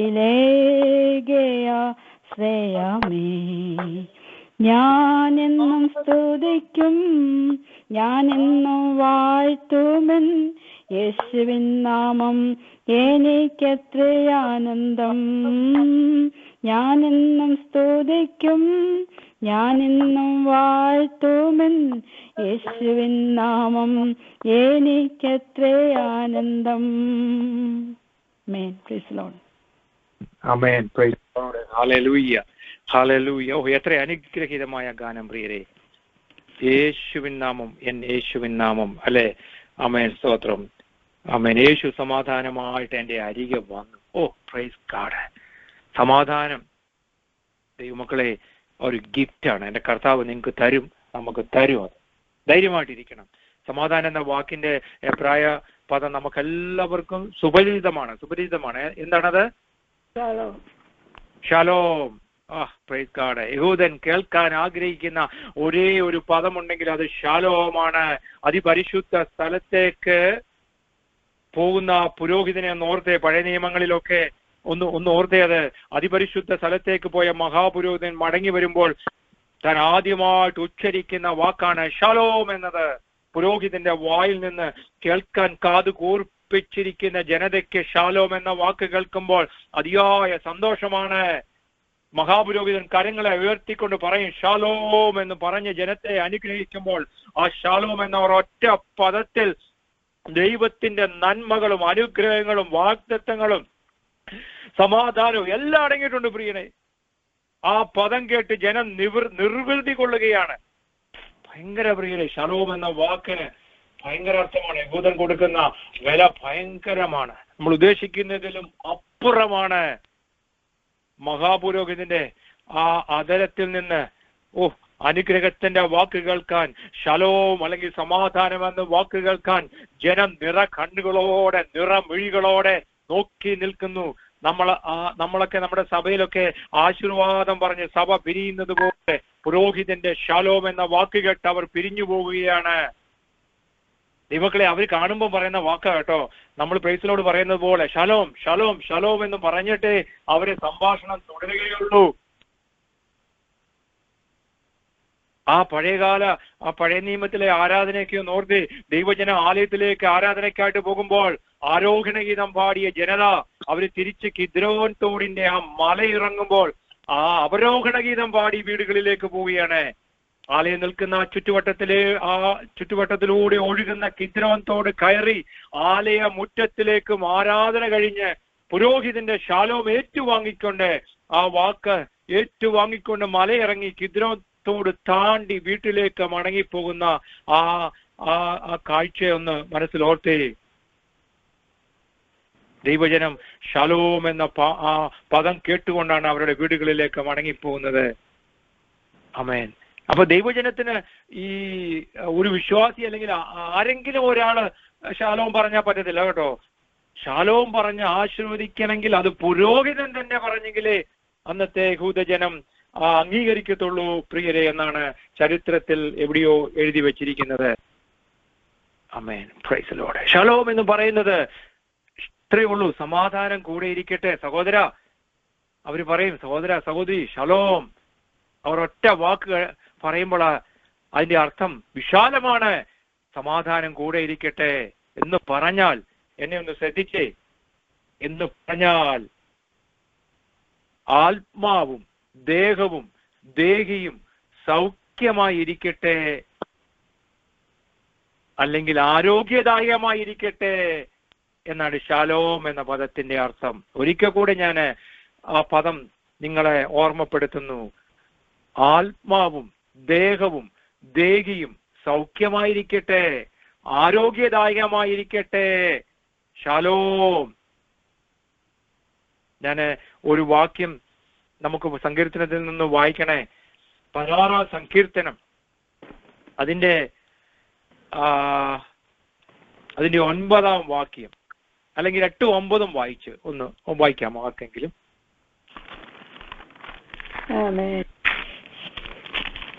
ഞാനെന്നും സ്തുതിക്കും, ഞാനെന്നും വാഴ്ത്തുമെൻ യേശുവിൻ നാമം, എനിക്കെത്ര ആനന്ദം. ഞാനെന്നും സ്തുതിക്കും, ഞാനെന്നും വാഴ്ത്തുമെൻ യേശുവിൻ നാമം, എനിക്കെത്ര ആനന്ദം. ആമേൻ. Praise the Lord. ആമേൻ. Praise the Lord. ഹല്ലേലൂയ, ഹല്ലേലൂയ. ഓ, എത്ര അനുഗ്രഹീതമായ ഗാനം പ്രിയരെ. യേശുവിൻ നാമം അല്ലെ? ആമേൻ, സ്തോത്രം. ആമേൻ. യേശു സമാധാനമായിട്ട് എന്റെ അരികെ വന്നു. ഓ, പ്രൈസ് ഗോഡ്. സമാധാനം ദൈവമക്കളെ ഒരു ഗിഫ്റ്റാണ്. എന്റെ കർത്താവ് നിങ്ങൾക്ക് തരും, നമുക്ക് തരും. അത് ധൈര്യമായിട്ടിരിക്കണം. സമാധാനം എന്ന വാക്കിന്റെ എബ്രായ പദം നമുക്കെല്ലാവർക്കും സുപരിചിതമാണ്. എന്താണത്? ഷലോം. Praise God. യഹൂദൻ കേൾക്കാൻ ആഗ്രഹിക്കുന്ന ഒരേ ഒരു പദമുണ്ടെങ്കിൽ അത് ഷലോമാണ്. അതിപരിശുദ്ധ സ്ഥലത്തേക്ക് പോകുന്ന പുരോഹിതനെ ഒന്ന് ഓർത്തേ. പഴയ നിയമങ്ങളിലൊക്കെ ഒന്ന് ഓർത്തേ. അത് അതിപരിശുദ്ധ സ്ഥലത്തേക്ക് പോയ മഹാപുരോഹിതൻ മടങ്ങി വരുമ്പോൾ താൻ ആദ്യമായിട്ട് ഉച്ചരിക്കുന്ന വാക്കാണ് ഷലോം എന്നത്. പുരോഹിതന്റെ വായിൽ നിന്ന് കേൾക്കാൻ കാത് കൂർപ്പിച്ചിരിക്കുന്ന ജനതയ്ക്ക് ഷാലോം എന്ന വാക്ക് കേൾക്കുമ്പോൾ അതിയായ സന്തോഷമാണ്. മഹാപുരോഹിതൻ കരങ്ങളെ ഉയർത്തിക്കൊണ്ട് പറയും ഷാലോം എന്ന് പറഞ്ഞ് ജനത്തെ അനുഗ്രഹിക്കുമ്പോൾ ആ ഷാലോം എന്ന ഒരൊറ്റ പദത്തിൽ ദൈവത്തിന്റെ നന്മകളും അനുഗ്രഹങ്ങളും വാഗ്ദത്തങ്ങളും സമാധാനവും എല്ലാം അടങ്ങിയിട്ടുണ്ട് പ്രിയനെ. ആ പദം കേട്ട് ജനം നിർവൃതി കൊള്ളുകയാണ്. ഭയങ്കര പ്രിയരെ, ഷലോം എന്ന വാക്കിന് ഭയങ്കര അർത്ഥമാണ്. യഹൂദൻ കൊടുക്കുന്ന വില ഭയങ്കരമാണ്. നമ്മൾ ഉദ്ദേശിക്കുന്നതിലും അപ്പുറമാണ്. മഹാപുരോഹിതന്റെ ആ അതരത്തിൽ നിന്ന് അനുഗ്രഹത്തിന്റെ വാക്ക് കേൾക്കാൻ, ഷലോം അല്ലെങ്കിൽ സമാധാനം എന്ന വാക്ക് കേൾക്കാൻ ജനം കണ്ണുകളോടെ നിറമിഴികളോടെ നോക്കി നിൽക്കുന്നു. നമ്മളൊക്കെ നമ്മുടെ സഭയിലൊക്കെ ആശീർവാദം പറഞ്ഞ് സഭ പിരിയുന്നത് പോലെ പുരോഹിതന്റെ ഷലോം എന്ന വാക്ക് കേട്ട് അവർ പിരിഞ്ഞു പോവുകയാണ്. ദൈവക്കളെ, അവർ കാണുമ്പോൾ പറയുന്ന വാക്കാ കേട്ടോ. നമ്മൾ പ്രൈസിലോട് പറയുന്നത് പോലെ ഷലോം ഷലോം ഷലോം എന്ന് പറഞ്ഞിട്ട് അവരെ സംഭാഷണം തുടരുകയുള്ളൂ. ആ പഴയ നിയമത്തിലെ ആരാധനയൊക്കെ ഒന്ന് ഓർത്ത്, ദൈവജന ആലയത്തിലേക്ക് ആരാധനയ്ക്കായിട്ട് പോകുമ്പോൾ ആരോഹണ ഗീതം പാടിയ ജനത അവര് തിരിച്ച് കിദ്രോൻ തോടിന്റെ ആ മലയിറങ്ങുമ്പോൾ ആ അവരോഹണ ഗീതം പാടി വീടുകളിലേക്ക് പോവുകയാണ്. ആലയം നിൽക്കുന്ന ചുറ്റുവട്ടത്തിലൂടെ ഒഴുകുന്ന കിദ്രോൻ തോട് കയറി ആലയ മുറ്റത്തിലേക്കും ആരാധന കഴിഞ്ഞ് പുരോഹിതന്റെ ഷാലോം ഏറ്റുവാങ്ങിക്കൊണ്ട് ആ വാക്ക് ഏറ്റുവാങ്ങിക്കൊണ്ട് മലയിറങ്ങി കിദ്രോൻ തോട് താണ്ടി വീട്ടിലേക്ക് മടങ്ങിപ്പോകുന്ന ആ കാഴ്ചയൊന്ന് മനസ്സിലോർത്തേ. ദൈവജനം ഷലോം എന്ന ആ പദം കേട്ടുകൊണ്ടാണ് അവരുടെ വീടുകളിലേക്ക് മടങ്ങിപ്പോകുന്നത്. ആമേൻ. അപ്പൊ ദൈവജനത്തിന് ഈ ഒരു വിശ്വാസി അല്ലെങ്കിൽ ആരെങ്കിലും ഒരാള് ശാലോം പറഞ്ഞാൽ പറ്റത്തില്ല കേട്ടോ. ശാലോം പറഞ്ഞ് ആശീർവദിക്കണമെങ്കിൽ അത് പുരോഹിതൻ തന്നെ പറഞ്ഞെങ്കിലേ അന്നത്തെ യഹൂദജനം അംഗീകരിക്കത്തുള്ളൂ പ്രിയരെ എന്നാണ് ചരിത്രത്തിൽ എവിടെയോ എഴുതി വെച്ചിരിക്കുന്നത്. ആമേൻ. Praise the Lord. ശാലോം എന്ന് പറയുന്നത് ഇത്രയേ ഉള്ളൂ, സമാധാനം കൂടെ ഇരിക്കട്ടെ. സഹോദര, അവര് പറയും സഹോദര സഹോദരി ശാലോം. അവർ ഒറ്റ വാക്ക് പറയുമ്പോൾ അതിന്റെ അർത്ഥം വിശാലമാണ്. സമാധാനം കൂടെ ഇരിക്കട്ടെ എന്ന് പറഞ്ഞാൽ, എന്നെ ഒന്ന് ശ്രദ്ധിച്ചേ, എന്ന് പറഞ്ഞാൽ ആത്മാവും ദേഹവും ദേഹിയും സൗഖ്യമായിരിക്കട്ടെ, അല്ലെങ്കിൽ ആരോഗ്യദായകമായിരിക്കട്ടെ എന്നാണ് ശാലോം എന്ന പദത്തിന്റെ അർത്ഥം. ഒരിക്കൽ കൂടെ ഞാൻ ആ പദം നിങ്ങളെ ഓർമ്മപ്പെടുത്തുന്നു. ആത്മാവും ദേഹവും ദേഹിയും സൗഖ്യമായിരിക്കട്ടെ, ആരോഗ്യദായകമായിരിക്കട്ടെ. ശാലോം. ഞാൻ ഒരു വാക്യം നമുക്ക് സങ്കീർത്തനത്തിൽ നിന്ന് വായിക്കണേ. 16 സങ്കീർത്തനം അതിന്റെ 9-ാം വാക്യം, അല്ലെങ്കിൽ 8-9 വായിച്ച് ഒന്ന് വായിക്കാമോ ആർക്കെങ്കിലും?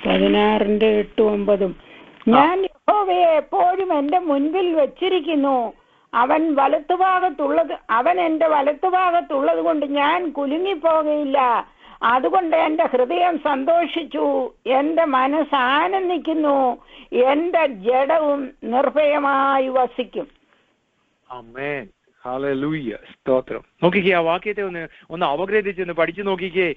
16:8-9. ഞാൻ യഹോവയെ എപ്പോഴും എന്റെ മുൻപിൽ വെച്ചിരിക്കുന്നു. അവൻ എന്റെ വലത്തുഭാഗത്തുള്ളത് കൊണ്ട് ഞാൻ കുലുങ്ങിപ്പോകയില്ല. അതുകൊണ്ട് എന്റെ ഹൃദയം സന്തോഷിച്ചു, എന്റെ മനസ്സ് ആനന്ദിക്കുന്നു, എന്റെ ജഡവും നിർഭയമായി വസിക്കും. ആമേൻ. ഹല്ലേലൂയ. സ്തോത്രം. നോക്കിക്കേ, ആ വാക്യത്തെ ഒന്ന് അപഗ്രഥിച്ചൊന്ന് പഠിച്ചു നോക്കിക്കേ.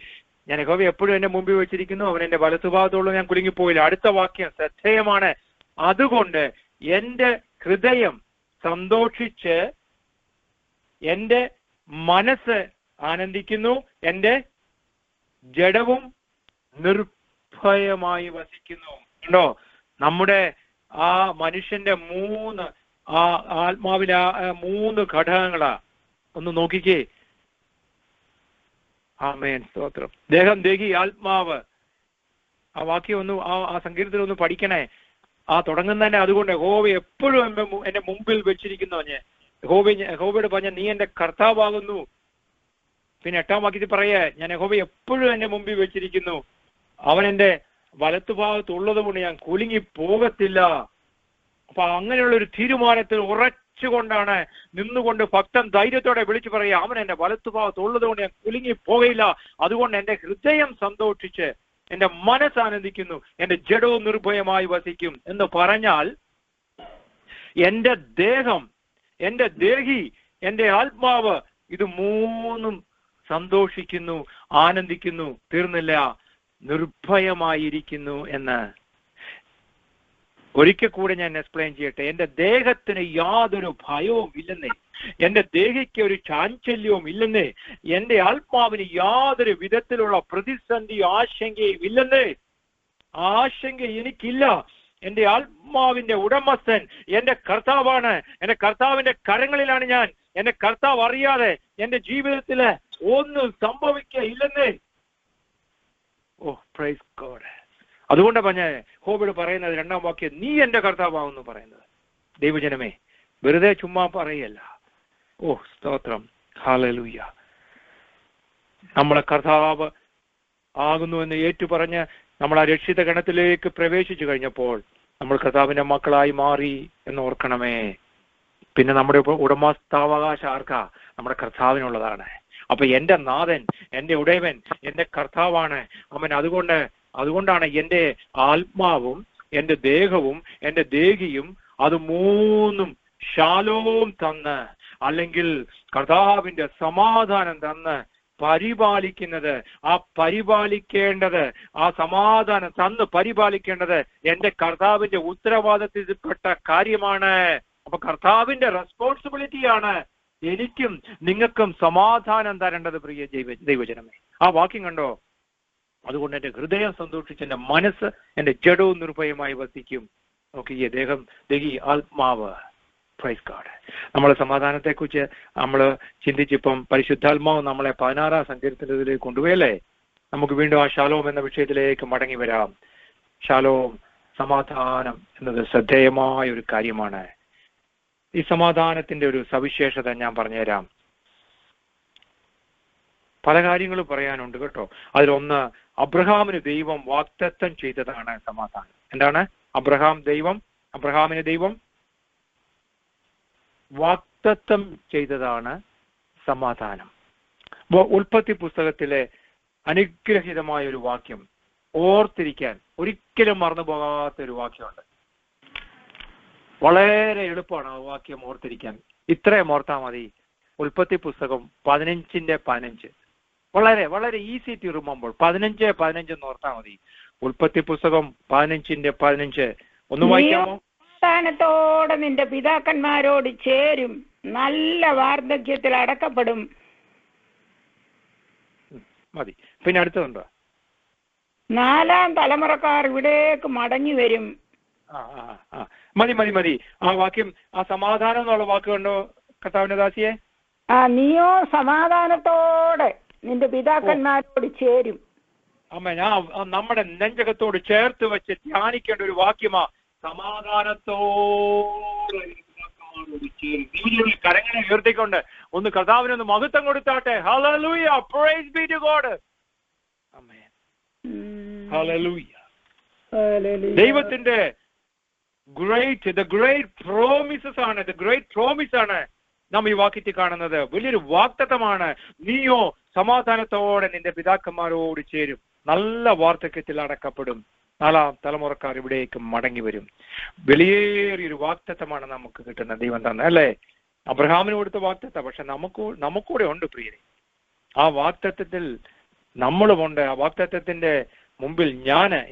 ഞാൻ യഹോവയെ എപ്പോഴും എന്റെ മുമ്പിൽ വെച്ചിരിക്കുന്നു, അവൻ എന്റെ വലത്തുഭാഗത്തുള്ള ഞാൻ കുലുങ്ങിപ്പോയില്ല. അടുത്ത വാക്യം ശ്രദ്ധേയമാണ്. അതുകൊണ്ട് എന്റെ ഹൃദയം സന്തോഷിച്ച് എന്റെ മനസ്സ് ആനന്ദിക്കുന്നു, എന്റെ ജഡവും നിർഭയമായി വസിക്കുന്നു. ഉണ്ടോ? നമ്മുടെ ആ മനുഷ്യന്റെ ആത്മാവിലെ 3 ഘടകങ്ങളാ. ഒന്ന് നോക്കിക്കേ. ആമേൻ. സ്തോത്രം. ദേഹം, ദേഹി, ആത്മാവ്. ആ വാക്യം ഒന്ന് ആ സങ്കീർത്തനം ഒന്ന് പഠിക്കണേ. ആ തുടങ്ങുന്നതന്നെ അതുകൊണ്ട് യഹോവ എപ്പോഴും എന്റെ മുമ്പിൽ വെച്ചിരിക്കുന്നു. യഹോവയോട് പറഞ്ഞ നീ എന്റെ കർത്താവാകുന്നു. പിന്നെ 8-ാം വാക്യത്തിൽ പറയേ, ഞാൻ യഹോവ എപ്പോഴും എന്റെ മുമ്പിൽ വെച്ചിരിക്കുന്നു, അവൻ എന്റെ വലത്തുഭാഗത്തുള്ളത് കൊണ്ട് ഞാൻ കുലുങ്ങി പോകത്തില്ല. അപ്പൊ അങ്ങനെയുള്ള ഒരു തീരുമാനത്തിൽ ഉറച്ചുകൊണ്ടാണ് നിന്നുകൊണ്ട് ഭക്തൻ ധൈര്യത്തോടെ വിളിച്ചു പറയുക, അവൻ എന്റെ വലത്തുഭാഗത്തുള്ളത് കൊണ്ട് ഞാൻ കുലുങ്ങി പോകയില്ല. അതുകൊണ്ട് എന്റെ ഹൃദയം സന്തോഷിച്ച് എന്റെ മനസ്സ് ആനന്ദിക്കുന്നു, എന്റെ ജഡവും നിർഭയമായി വസിക്കും എന്ന് പറഞ്ഞാൽ എന്റെ ദേഹം, എന്റെ ദേഹി, എന്റെ ആത്മാവ്, ഇത് 3 സന്തോഷിക്കുന്നു, ആനന്ദിക്കുന്നു. തീർന്നില്ല, നിർഭയമായിരിക്കുന്നു എന്ന്. ഒരിക്കൽ കൂടെ ഞാൻ എക്സ്പ്ലെയിൻ ചെയ്യട്ടെ. എന്റെ ദേഹത്തിന് യാതൊരു ഭയവും ഇല്ലെന്നേ, എന്റെ ദേഹിക്ക് ഒരു ചാഞ്ചല്യവും ഇല്ലെന്നേ, എന്റെ ആത്മാവിന് യാതൊരു വിധത്തിലുള്ള പ്രതിസന്ധി ആശങ്കയും ഇല്ലെന്നേ. ആശങ്ക എനിക്കില്ല. എന്റെ ആത്മാവിന്റെ ഉടമസ്ഥൻ എന്റെ കർത്താവാണ്. എന്റെ കർത്താവിന്റെ കരങ്ങളിലാണ് ഞാൻ. എന്റെ കർത്താവ് അറിയാതെ എന്റെ ജീവിതത്തില് ഒന്നും സംഭവിക്കില്ലെന്നേ. ഓ, പ്രൈസ് ഗോഡ്. അതുകൊണ്ട് യഹോവയോട് പറയുന്നത് 2-ാം വാക്യം, നീ എന്റെ കർത്താവാകുന്നു പറയുന്നത്. ദൈവജനമേ, വെറുതെ ചുമ്മാ പറയല്ല. ഓ, സ്തോത്രം. ഹല്ലേലൂയ. നമ്മളെ കർത്താവ് ആകുന്നു എന്ന് ഏറ്റുപറഞ്ഞ് നമ്മൾ ആ രക്ഷിത ഗണത്തിലേക്ക് പ്രവേശിച്ചു കഴിഞ്ഞപ്പോൾ നമ്മൾ കർത്താവിന്റെ മക്കളായി മാറി എന്ന് ഓർക്കണമേ. പിന്നെ നമ്മുടെ ഉടമസ്ഥാവകാശം ആർക്കാ? നമ്മുടെ കർത്താവിനുള്ളതാണ്. അപ്പൊ എന്റെ നാഥൻ, എന്റെ ഉടയവൻ, എന്റെ കർത്താവാണ് അവൻ. അതുകൊണ്ടാണ് എന്റെ ആത്മാവും എന്റെ ദേഹവും എന്റെ ദേഹിയും അത് 3 ശാലോം തന്ന്, അല്ലെങ്കിൽ കർത്താവിന്റെ സമാധാനം തന്ന് പരിപാലിക്കുന്നത്. ആ പരിപാലിക്കേണ്ടത്, ആ സമാധാനം തന്ന് പരിപാലിക്കേണ്ടത് എന്റെ കർത്താവിന്റെ ഉത്തരവാദിത്തത്തിൽപ്പെട്ട കാര്യമാണ്. അപ്പൊ കർത്താവിന്റെ റെസ്പോൺസിബിലിറ്റിയാണ് എനിക്കും നിങ്ങൾക്കും സമാധാനം തരേണ്ടത്. പ്രിയ ദൈവജനമേ, ആ വാക്യം കണ്ടോ? അതുകൊണ്ട് എന്റെ ഹൃദയം സന്തോഷിച്ച് എന്റെ മനസ്സ്, എന്റെ ജഡവും നിർഭയമായി വസിക്കും. നോക്കിയേ, ദേഹം, ദേഹി, ആത്മാവ്. Praise God. നമ്മൾ സമാധാനത്തെക്കുറിച്ച് നമ്മൾ ചിന്തിച്ചിപ്പം പരിശുദ്ധാത്മാവ് നമ്മളെ 16 സങ്കീർത്തനത്തിലേക്ക് കൊണ്ടുപോയല്ലേ. നമുക്ക് വീണ്ടും ആ ശാലോം എന്ന വിഷയത്തിലേക്ക് മടങ്ങി വരാം. ശാലോം, സമാധാനം എന്നത് ശ്രദ്ധേയമായ ഒരു കാര്യമാണ്. ഈ സമാധാനത്തിന്റെ ഒരു സവിശേഷത ഞാൻ പറഞ്ഞുതരാം. പല കാര്യങ്ങളും പറയാനുണ്ട് കേട്ടോ. അതിലൊന്ന്, അബ്രഹാമിന് ദൈവം വാഗ്ദത്തം ചെയ്തതാണ് സമാധാനം. എന്താണ്? അബ്രഹാമിന് ദൈവം വാഗ്ദത്തം ചെയ്തതാണ് സമാധാനം. ഉൽപ്പത്തി പുസ്തകത്തിലെ അനുഗ്രഹീതമായ ഒരു വാക്യം, ഓർത്തിരിക്കാൻ ഒരിക്കലും മറന്നു പോകാത്ത ഒരു വാക്യമുണ്ട്. വളരെ എളുപ്പമാണ് ആ വാക്യം ഓർത്തിരിക്കാൻ. ഇത്രയും ഓർത്താൽ മതി. ഉൽപ്പത്തി പുസ്തകം 15:15. വളരെ വളരെ ഈസി ടു റിമെമ്പർ. 15:15 എന്ന് ഓർത്താൽ മതി. ഉൽപ്പത്തി പുസ്തകം 15:15 ഒന്ന് വായിക്കാമോ? സമാധാനത്തോടെ നിന്റെ പിതാക്കന്മാരോട് ചേരും, നല്ല വാർദ്ധക്യത്തിൽ അടക്കപ്പെടും. മതി. പിന്നെ അടുത്തതുണ്ടോ? 4ാം തലമുറക്കാർ ഇവിടേക്ക് മടങ്ങി വരും. മതി. ആ വാക്യം, ആ സമാധാനം എന്നുള്ള വാക്കുണ്ടോ കർത്താവിന്റെ ദാസിയെ? നീയോ സമാധാനത്തോടെ നിന്റെ പിതാക്കന്മാരോട് ചേരും. ഞാൻ നമ്മുടെ നെഞ്ചകത്തോട് ചേർത്ത് വെച്ച് ധ്യാനിക്കേണ്ട ഒരു വാക്യമാ, സമാധാനത്തോടെ ചേരും. കരങ്ങളെ ഉയർത്തിക്കൊണ്ട് ഒന്ന് കർത്താവിനൊന്ന് മഹത്വം കൊടുത്താട്ടെ. ഹല്ലേലൂയ, പ്രൈസ് ബി ടു ഗോഡ്. ആമേൻ, ഹല്ലേലൂയ. ദൈവത്തിന്റെ ദ ഗ്രേറ്റ് പ്രോമിസ് ആണ് നാം ഈ വാക്യത്തിൽ കാണുന്നത്. വലിയൊരു വാഗ്ദത്തമാണ്. നീയോ സമാധാനത്തോടെ നിന്റെ പിതാക്കന്മാരോട് ചേരും, നല്ല വാർദ്ധക്യത്തിൽ അടക്കപ്പെടും, 4ാം തലമുറക്കാർ ഇവിടേക്ക് മടങ്ങി വരും. വലിയൊരു വാഗ്ദത്തമാണ് നമുക്ക് കിട്ടുന്ന ദൈവം തന്നെ, അല്ലേ? അബ്രഹാമിന് കൊടുത്ത വാഗ്ദത്തം, പക്ഷെ നമുക്കൂടെ ഉണ്ട് പ്രിയരെ. ആ വാഗ്ദത്തത്തിൽ നമ്മളുമുണ്ട്. ആ വാഗ്ദത്തത്തിന്റെ മുമ്പിൽ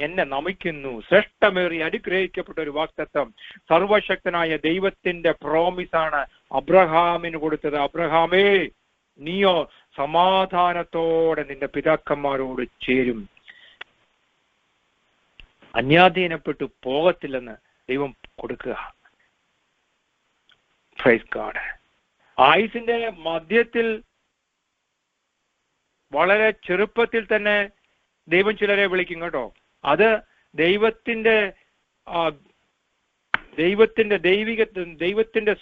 എന്നെ നമിക്കുന്നു. ശ്രേഷ്ഠമേറി അനുഗ്രഹിക്കപ്പെട്ട ഒരു വാഗ്ദത്തം, സർവശക്തനായ ദൈവത്തിന്റെ പ്രോമിസാണ് അബ്രഹാമിന് കൊടുത്തത്. അബ്രഹാമേ, നീയോ സമാധാനത്തോടെ നിന്റെ പിതാക്കന്മാരോട് ചേരും, അന്യാധീനപ്പെട്ടു പോകത്തില്ലെന്ന് ദൈവം കൊടുക്കുക. Praise God. ആയുസിന്റെ മധ്യത്തിൽ വളരെ ചെറുപ്പത്തിൽ തന്നെ ദൈവം ചിലരെ വിളിക്കും കേട്ടോ. അത് ദൈവത്തിന്റെ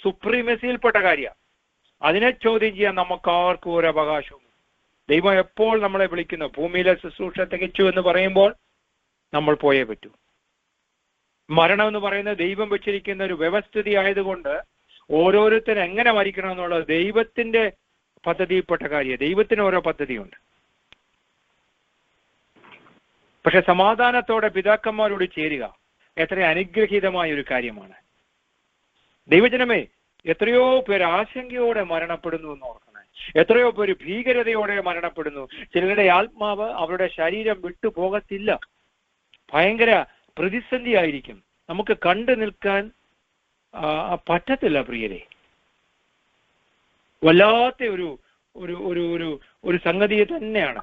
സുപ്രീമസിയിൽപ്പെട്ട കാര്യമാണ്. അതിനെ ചോദ്യം ചെയ്യാൻ നമുക്കാർക്കും ഒരു അവകാശവും. ദൈവം എപ്പോൾ നമ്മളെ വിളിക്കുന്നു, ഭൂമിയിലെ ശുശ്രൂഷ തികച്ചു എന്ന് പറയുമ്പോൾ നമ്മൾ പോയേ പറ്റൂ. മരണം എന്ന് പറയുന്നത് ദൈവം വെച്ചിരിക്കുന്ന ഒരു വ്യവസ്ഥിതി ആയതുകൊണ്ട് ഓരോരുത്തരും എങ്ങനെ മരിക്കണം എന്നുള്ളത് ദൈവത്തിന്റെ പദ്ധതിയിൽപ്പെട്ട കാര്യം. ദൈവത്തിന് ഓരോ പദ്ധതിയുണ്ട്. പക്ഷെ സമാധാനത്തോടെ പിതാക്കന്മാരോട് ചേരുക എത്ര അനുഗ്രഹീതമായ ഒരു കാര്യമാണ്. ദൈവജനമേ, എത്രയോ പേര് ആശങ്കയോടെ മരണപ്പെടുന്നു എന്ന് ഓർക്കണേ. എത്രയോ പേര് ഭീകരതയോടെ മരണപ്പെടുന്നു. ചിലരുടെ ആത്മാവ് അവരുടെ ശരീരം വിട്ടു പോകത്തില്ല. ഭയങ്കര പ്രതിസന്ധി ആയിരിക്കും. നമുക്ക് കണ്ടു നിൽക്കാൻ പറ്റത്തില്ല പ്രിയരെ. വല്ലാത്ത ഒരു സംഗതി തന്നെയാണ്.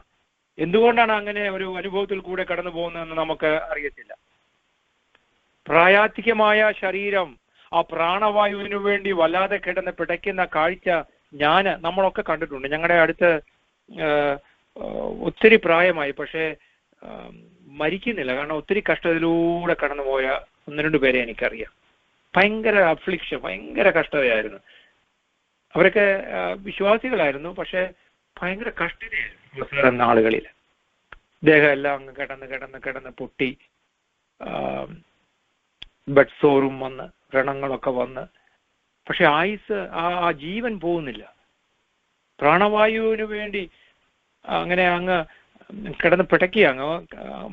എന്തുകൊണ്ടാണ് അങ്ങനെ ഒരു അനുഭവത്തിൽ കൂടെ കടന്നു പോകുന്നതെന്ന് നമുക്ക് അറിയത്തില്ല. പ്രായാധിക്യമായ ശരീരം ആ പ്രാണവായുവിനു വേണ്ടി വല്ലാതെ കിടന്ന് പിടയ്ക്കുന്ന കാഴ്ച നമ്മളൊക്കെ കണ്ടിട്ടുണ്ട്. ഞങ്ങളുടെ അടുത്ത് ഒത്തിരി പ്രായമായി, പക്ഷേ മരിക്കുന്നില്ല. കാരണം ഒത്തിരി കഷ്ടതയിലൂടെ കടന്നുപോയ 1-2 പേരെ എനിക്കറിയാം. ഭയങ്കര അഫ്ലിക്ഷൻ, ഭയങ്കര കഷ്ടതയായിരുന്നു. അവരൊക്കെ വിശ്വാസികളായിരുന്നു, പക്ഷെ ഭയങ്കര കഷ്ടതയായിരുന്നു നാളുകളിൽ. ദേഹം എല്ലാം അങ്ങ് കിടന്ന് പൊട്ടി, ബെഡ് സോറും വന്ന്, വ്രണങ്ങളൊക്കെ വന്ന്. പക്ഷെ ആയുസ്, ആ ജീവൻ പോകുന്നില്ല. പ്രാണവായുവിന് വേണ്ടി അങ്ങനെ അങ്ങ് കിടന്ന് പിടയ്ക്കുക, അങ്ങ്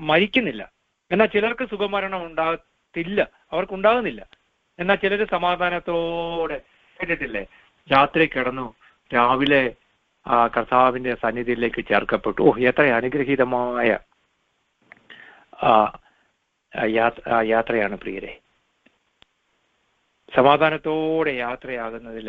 മരിക്കുന്നില്ല. എന്നാൽ ചിലർക്ക് സുഖമരണം ഉണ്ടാകത്തില്ല, അവർക്കുണ്ടാകുന്നില്ല. എന്നാൽ ചിലർ സമാധാനത്തോടെ, കേട്ടിട്ടില്ലേ, രാത്രി കിടന്നു, രാവിലെ കർത്താവിന്റെ സന്നിധിയിലേക്ക് ചേർക്കപ്പെട്ടു. എത്ര അനുഗ്രഹീതമായ യാത്രയാണ് പ്രിയരെ. സമാധാനത്തോടെ യാത്രയാകുന്നതിൽ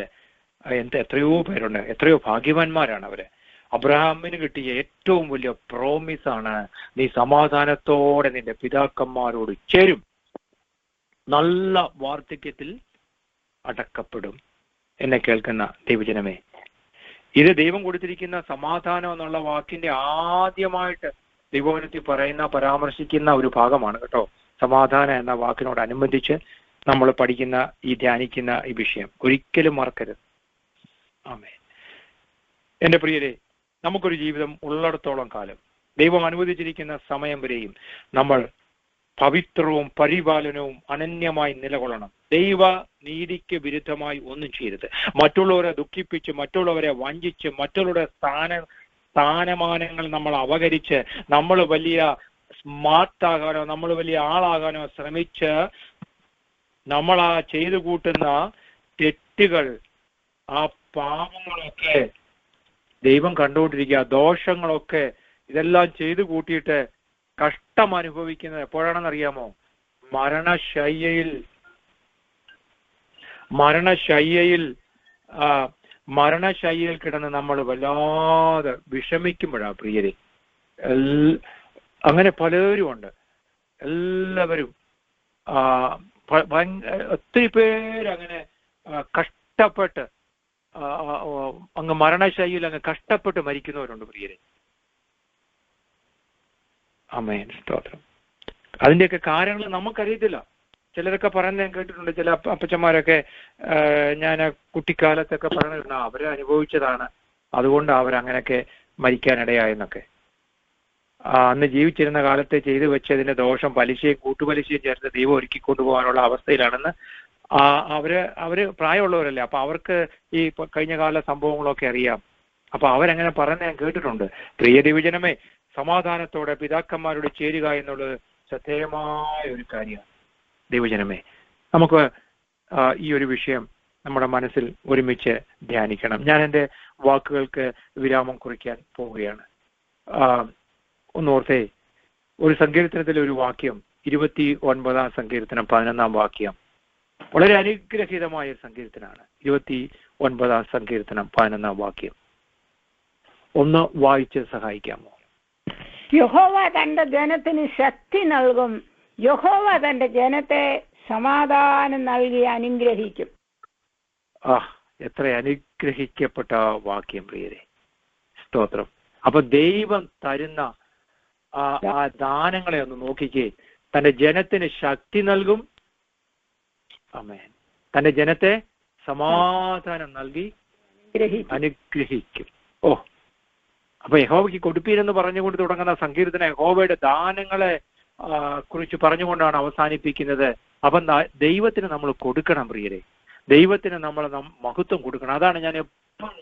എത്രയോ പേരുണ്ട്, എത്രയോ ഭാഗ്യവാന്മാരാണ് അവര്. അബ്രഹാമിന് കിട്ടിയ ഏറ്റവും വലിയ പ്രോമിസാണ്, നീ സമാധാനത്തോടെ നിന്റെ പിതാക്കന്മാരോട് ചേരും, നല്ല വാർദ്ധക്യത്തിൽ അടക്കപ്പെടും. എന്നെ കേൾക്കുന്ന ദൈവജനമേ, ഇത് ദൈവം കൊടുത്തിരിക്കുന്ന സമാധാനം എന്നുള്ള വാക്കിന്റെ ആദ്യമായിട്ട് ദൈവവചനത്തിൽ പരാമർശിക്കുന്ന ഒരു ഭാഗമാണ് കേട്ടോ. സമാധാനം എന്ന വാക്കിനോടനുബന്ധിച്ച് നമ്മൾ പഠിക്കുന്ന ധ്യാനിക്കുന്ന ഈ വിഷയം ഒരിക്കലും മറക്കരുത്. ആമേൻ. എന്റെ പ്രിയരെ, നമുക്കൊരു ജീവിതം ഉള്ളിടത്തോളം കാലം ദൈവം അനുവദിച്ചിരിക്കുന്ന സമയം വരെയും നമ്മൾ പവിത്രവും പരിപാലനവും അനന്യമായി നിലകൊള്ളണം. ദൈവ നീതിക്ക് വിരുദ്ധമായി ഒന്നും ചെയ്യരുത്. മറ്റുള്ളവരെ ദുഃഖിപ്പിച്ച്, മറ്റുള്ളവരെ വഞ്ചിച്ച്, മറ്റുള്ളവരുടെ സ്ഥാനമാനങ്ങൾ നമ്മൾ അപകരിച്ച്, നമ്മൾ വലിയ സ്മാർട്ടാകാനോ നമ്മൾ വലിയ ആളാകാനോ ശ്രമിച്ച് നമ്മൾ ആ ചെയ്തു കൂട്ടുന്ന തെറ്റുകൾ, ആ പാപങ്ങളൊക്കെ ദൈവം കണ്ടുകൊണ്ടിരിക്കുക. ദോഷങ്ങളൊക്കെ ഇതെല്ലാം ചെയ്തു കൂട്ടിയിട്ട് കഷ്ടം അനുഭവിക്കുന്നത് എപ്പോഴാണെന്നറിയാമോ? മരണശയ്യയിൽ കിടന്ന് നമ്മൾ വല്ലാതെ വിഷമിക്കുമ്പോഴാണ് പ്രിയരെ. അങ്ങനെ പലരും ഉണ്ട്. എല്ലാവരും ഒത്തിരി പേര് അങ്ങനെ കഷ്ടപ്പെട്ട് അങ്ങ് മരണശൈലിയിൽ അങ്ങ് കഷ്ടപ്പെട്ട് മരിക്കുന്നവരുണ്ട് പ്രിയരെ. ആമേൻ, സ്തോത്രം. അതിന്റെയൊക്കെ കാരണങ്ങൾ നമുക്കറിയത്തില്ല. ചിലരൊക്കെ പറയുന്നത് ഞാൻ കേട്ടിട്ടുണ്ട്. ചില അപ്പച്ചന്മാരൊക്കെ ഞാൻ കുട്ടിക്കാലത്തൊക്കെ പറഞ്ഞിട്ടുണ്ട് അവരെ അനുഭവിച്ചതാണ്, അതുകൊണ്ട് അവരങ്ങനെയൊക്കെ മരിക്കാനിടയായെന്നൊക്കെ. അന്ന് ജീവിച്ചിരുന്ന കാലത്തെ ചെയ്തു വെച്ചതിന്റെ ദോഷം പലിശയും കൂട്ടുപലിശയും ചേർത്ത് ദൈവം ഒരുക്കി കൊണ്ടുപോകാനുള്ള അവസ്ഥയിലാണെന്ന് അവര് പ്രായമുള്ളവരല്ലേ. അപ്പൊ അവർക്ക് ഈ കഴിഞ്ഞ കാല സംഭവങ്ങളൊക്കെ അറിയാം. അപ്പൊ അവരങ്ങനെ പറയുന്നത് ഞാൻ കേട്ടിട്ടുണ്ട്. പ്രിയ ദൈവജനമേ, സമാധാനത്തോടെ പിതാക്കന്മാരോട് ചേരുക എന്നുള്ളത് ശ്രദ്ധേയമായ ഒരു കാര്യമാണ്. ദൈവജനമേ, നമുക്ക് ഈ ഒരു വിഷയം നമ്മുടെ മനസ്സിൽ ഒരുമിച്ച് ധ്യാനിക്കണം. ഞാൻ എൻ്റെ വാക്കുകൾക്ക് വിരാമം കുറിക്കാൻ പോവുകയാണ്. ഒന്നോർത്തേ, ഒരു സങ്കീർത്തനത്തിലെ ഒരു വാക്യം, 29 സങ്കീർത്തനം 11 വാക്യം, വളരെ അനുഗ്രഹീതമായ ഒരു സങ്കീർത്തനാണ്. 29 സങ്കീർത്തനം 11 വാക്യം ഒന്ന് വായിച്ച് സഹായിക്കാമോ? യഹോവ തന്റെ ജനത്തിന് ശക്തി നൽകും, യഹോവ തന്റെ ജനത്തെ സമാധാനം നൽകി അനുഗ്രഹിക്കും. എത്ര അനുഗ്രഹിക്കപ്പെട്ട വാക്യം പ്രിയരെ, സ്തോത്രം. അപ്പൊ ദൈവം തരുന്ന ആ ദാനങ്ങളെ ഒന്ന് നോക്കിക്കേ. തന്റെ ജനത്തിന് ശക്തി നൽകും. ആമേൻ. തന്റെ ജനത്തെ സമാധാനം നൽകി അനുഗ്രഹിക്കും. അപ്പൊ യഹോവയ്ക്ക് കൊടുപ്പീരെന്ന് പറഞ്ഞുകൊണ്ട് തുടങ്ങുന്ന സങ്കീർത്തനം യഹോവയുടെ ദാനങ്ങളെ കുറിച്ച് പറഞ്ഞുകൊണ്ടാണ് അവസാനിപ്പിക്കുന്നത്. അപ്പം ദൈവത്തിന് നമ്മൾ കൊടുക്കണം പ്രിയരെ, ദൈവത്തിന് നമ്മൾ മഹത്വം കൊടുക്കണം. അതാണ് ഞാൻ എപ്പോഴും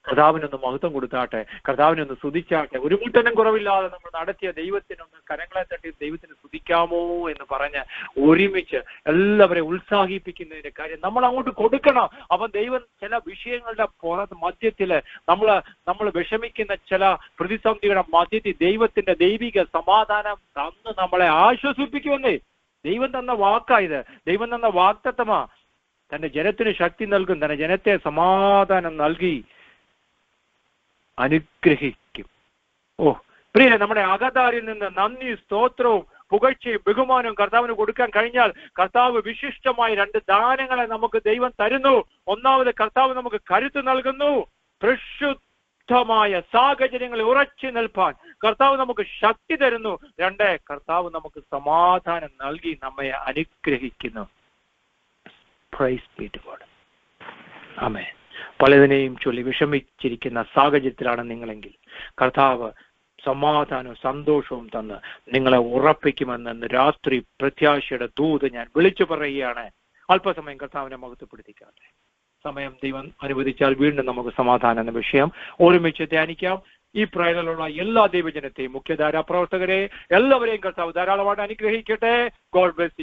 കർത്താവിനൊന്ന് മഹത്വം കൊടുത്താട്ടെ, കർത്താവിനൊന്ന് സ്തുതിച്ചാട്ടെ. ഒരു മുട്ടനും കുറവില്ലാതെ നമ്മൾ നടത്തിയ ദൈവത്തിനൊന്ന് കരങ്ങളെ തട്ടി ദൈവത്തിന് സ്തുതിക്കാമോ എന്ന് പറഞ്ഞ് ഒരുമിച്ച് എല്ലാവരെയും ഉത്സാഹിപ്പിക്കുന്നതിന്റെ കാര്യം നമ്മൾ അങ്ങോട്ട് കൊടുക്കണം. അപ്പം ദൈവം ചില വിഷയങ്ങളുടെ മധ്യത്തില് നമ്മൾ വിഷമിക്കുന്ന ചില പ്രതിസന്ധിയുടെ മധ്യത്തിൽ ദൈവത്തിന്റെ ദൈവിക സമാധാനം തന്ന് നമ്മളെ ആശ്വസിപ്പിക്കുമെന്നേ. ദൈവം തന്ന വാക്കായത്, ദൈവം തന്ന വാഗ്ദത്തമാ. തന്റെ ജനത്തിന് ശക്തി നൽകും, തന്റെ ജനത്തെ സമാധാനം നൽകി അനുഗ്രഹിക്കും. പ്രിയരെ, നമ്മുടെ അകതാരിൽ നിന്ന് നന്ദി, സ്തോത്രവും പുകഴ്ചയും ബഹുമാനവും കർത്താവിന് കൊടുക്കാൻ കഴിഞ്ഞാൽ കർത്താവ് വിശിഷ്ടമായ 2 ദാനങ്ങളെ നമുക്ക് ദൈവം തരുന്നു. ഒന്നാമത് കർത്താവ് നമുക്ക് കരുത്ത് നൽകുന്നു. പ്രശുദ്ധമായ സാഹചര്യങ്ങളിൽ ഉറച്ചു നിൽപ്പാൻ കർത്താവ് നമുക്ക് ശക്തി തരുന്നു. 2, കർത്താവ് നമുക്ക് സമാധാനം നൽകി നമ്മെ അനുഗ്രഹിക്കുന്നു. Praise be to God. ആമേൻ. പലതിനെയും ചൊല്ലി വിഷമിച്ചിരിക്കുന്ന സാഹചര്യത്തിലാണ് നിങ്ങളെങ്കിൽ കർത്താവ് സമാധാനവും സന്തോഷവും തന്ന് നിങ്ങളെ ഉറപ്പിക്കുമെന്ന് രാത്രി പ്രത്യാശയുടെ ദൂത് ഞാൻ വിളിച്ചു പറയുകയാണ്. അല്പസമയം കർത്താവിനെ മഹത്വപ്പെടുത്തിക്കാട്ടെ. സമയം ദൈവം അനുവദിച്ചാൽ വീണ്ടും നമുക്ക് സമാധാനം എന്ന വിഷയം ഒരുമിച്ച് ധ്യാനിക്കാം. ഈ പ്രയറിലുള്ള എല്ലാ ദൈവജനത്തെയും, മുഖ്യധാരാ പ്രവർത്തകരെ എല്ലാവരെയും കർത്താവ് ധാരാളമായിട്ട് അനുഗ്രഹിക്കട്ടെ. God bless you.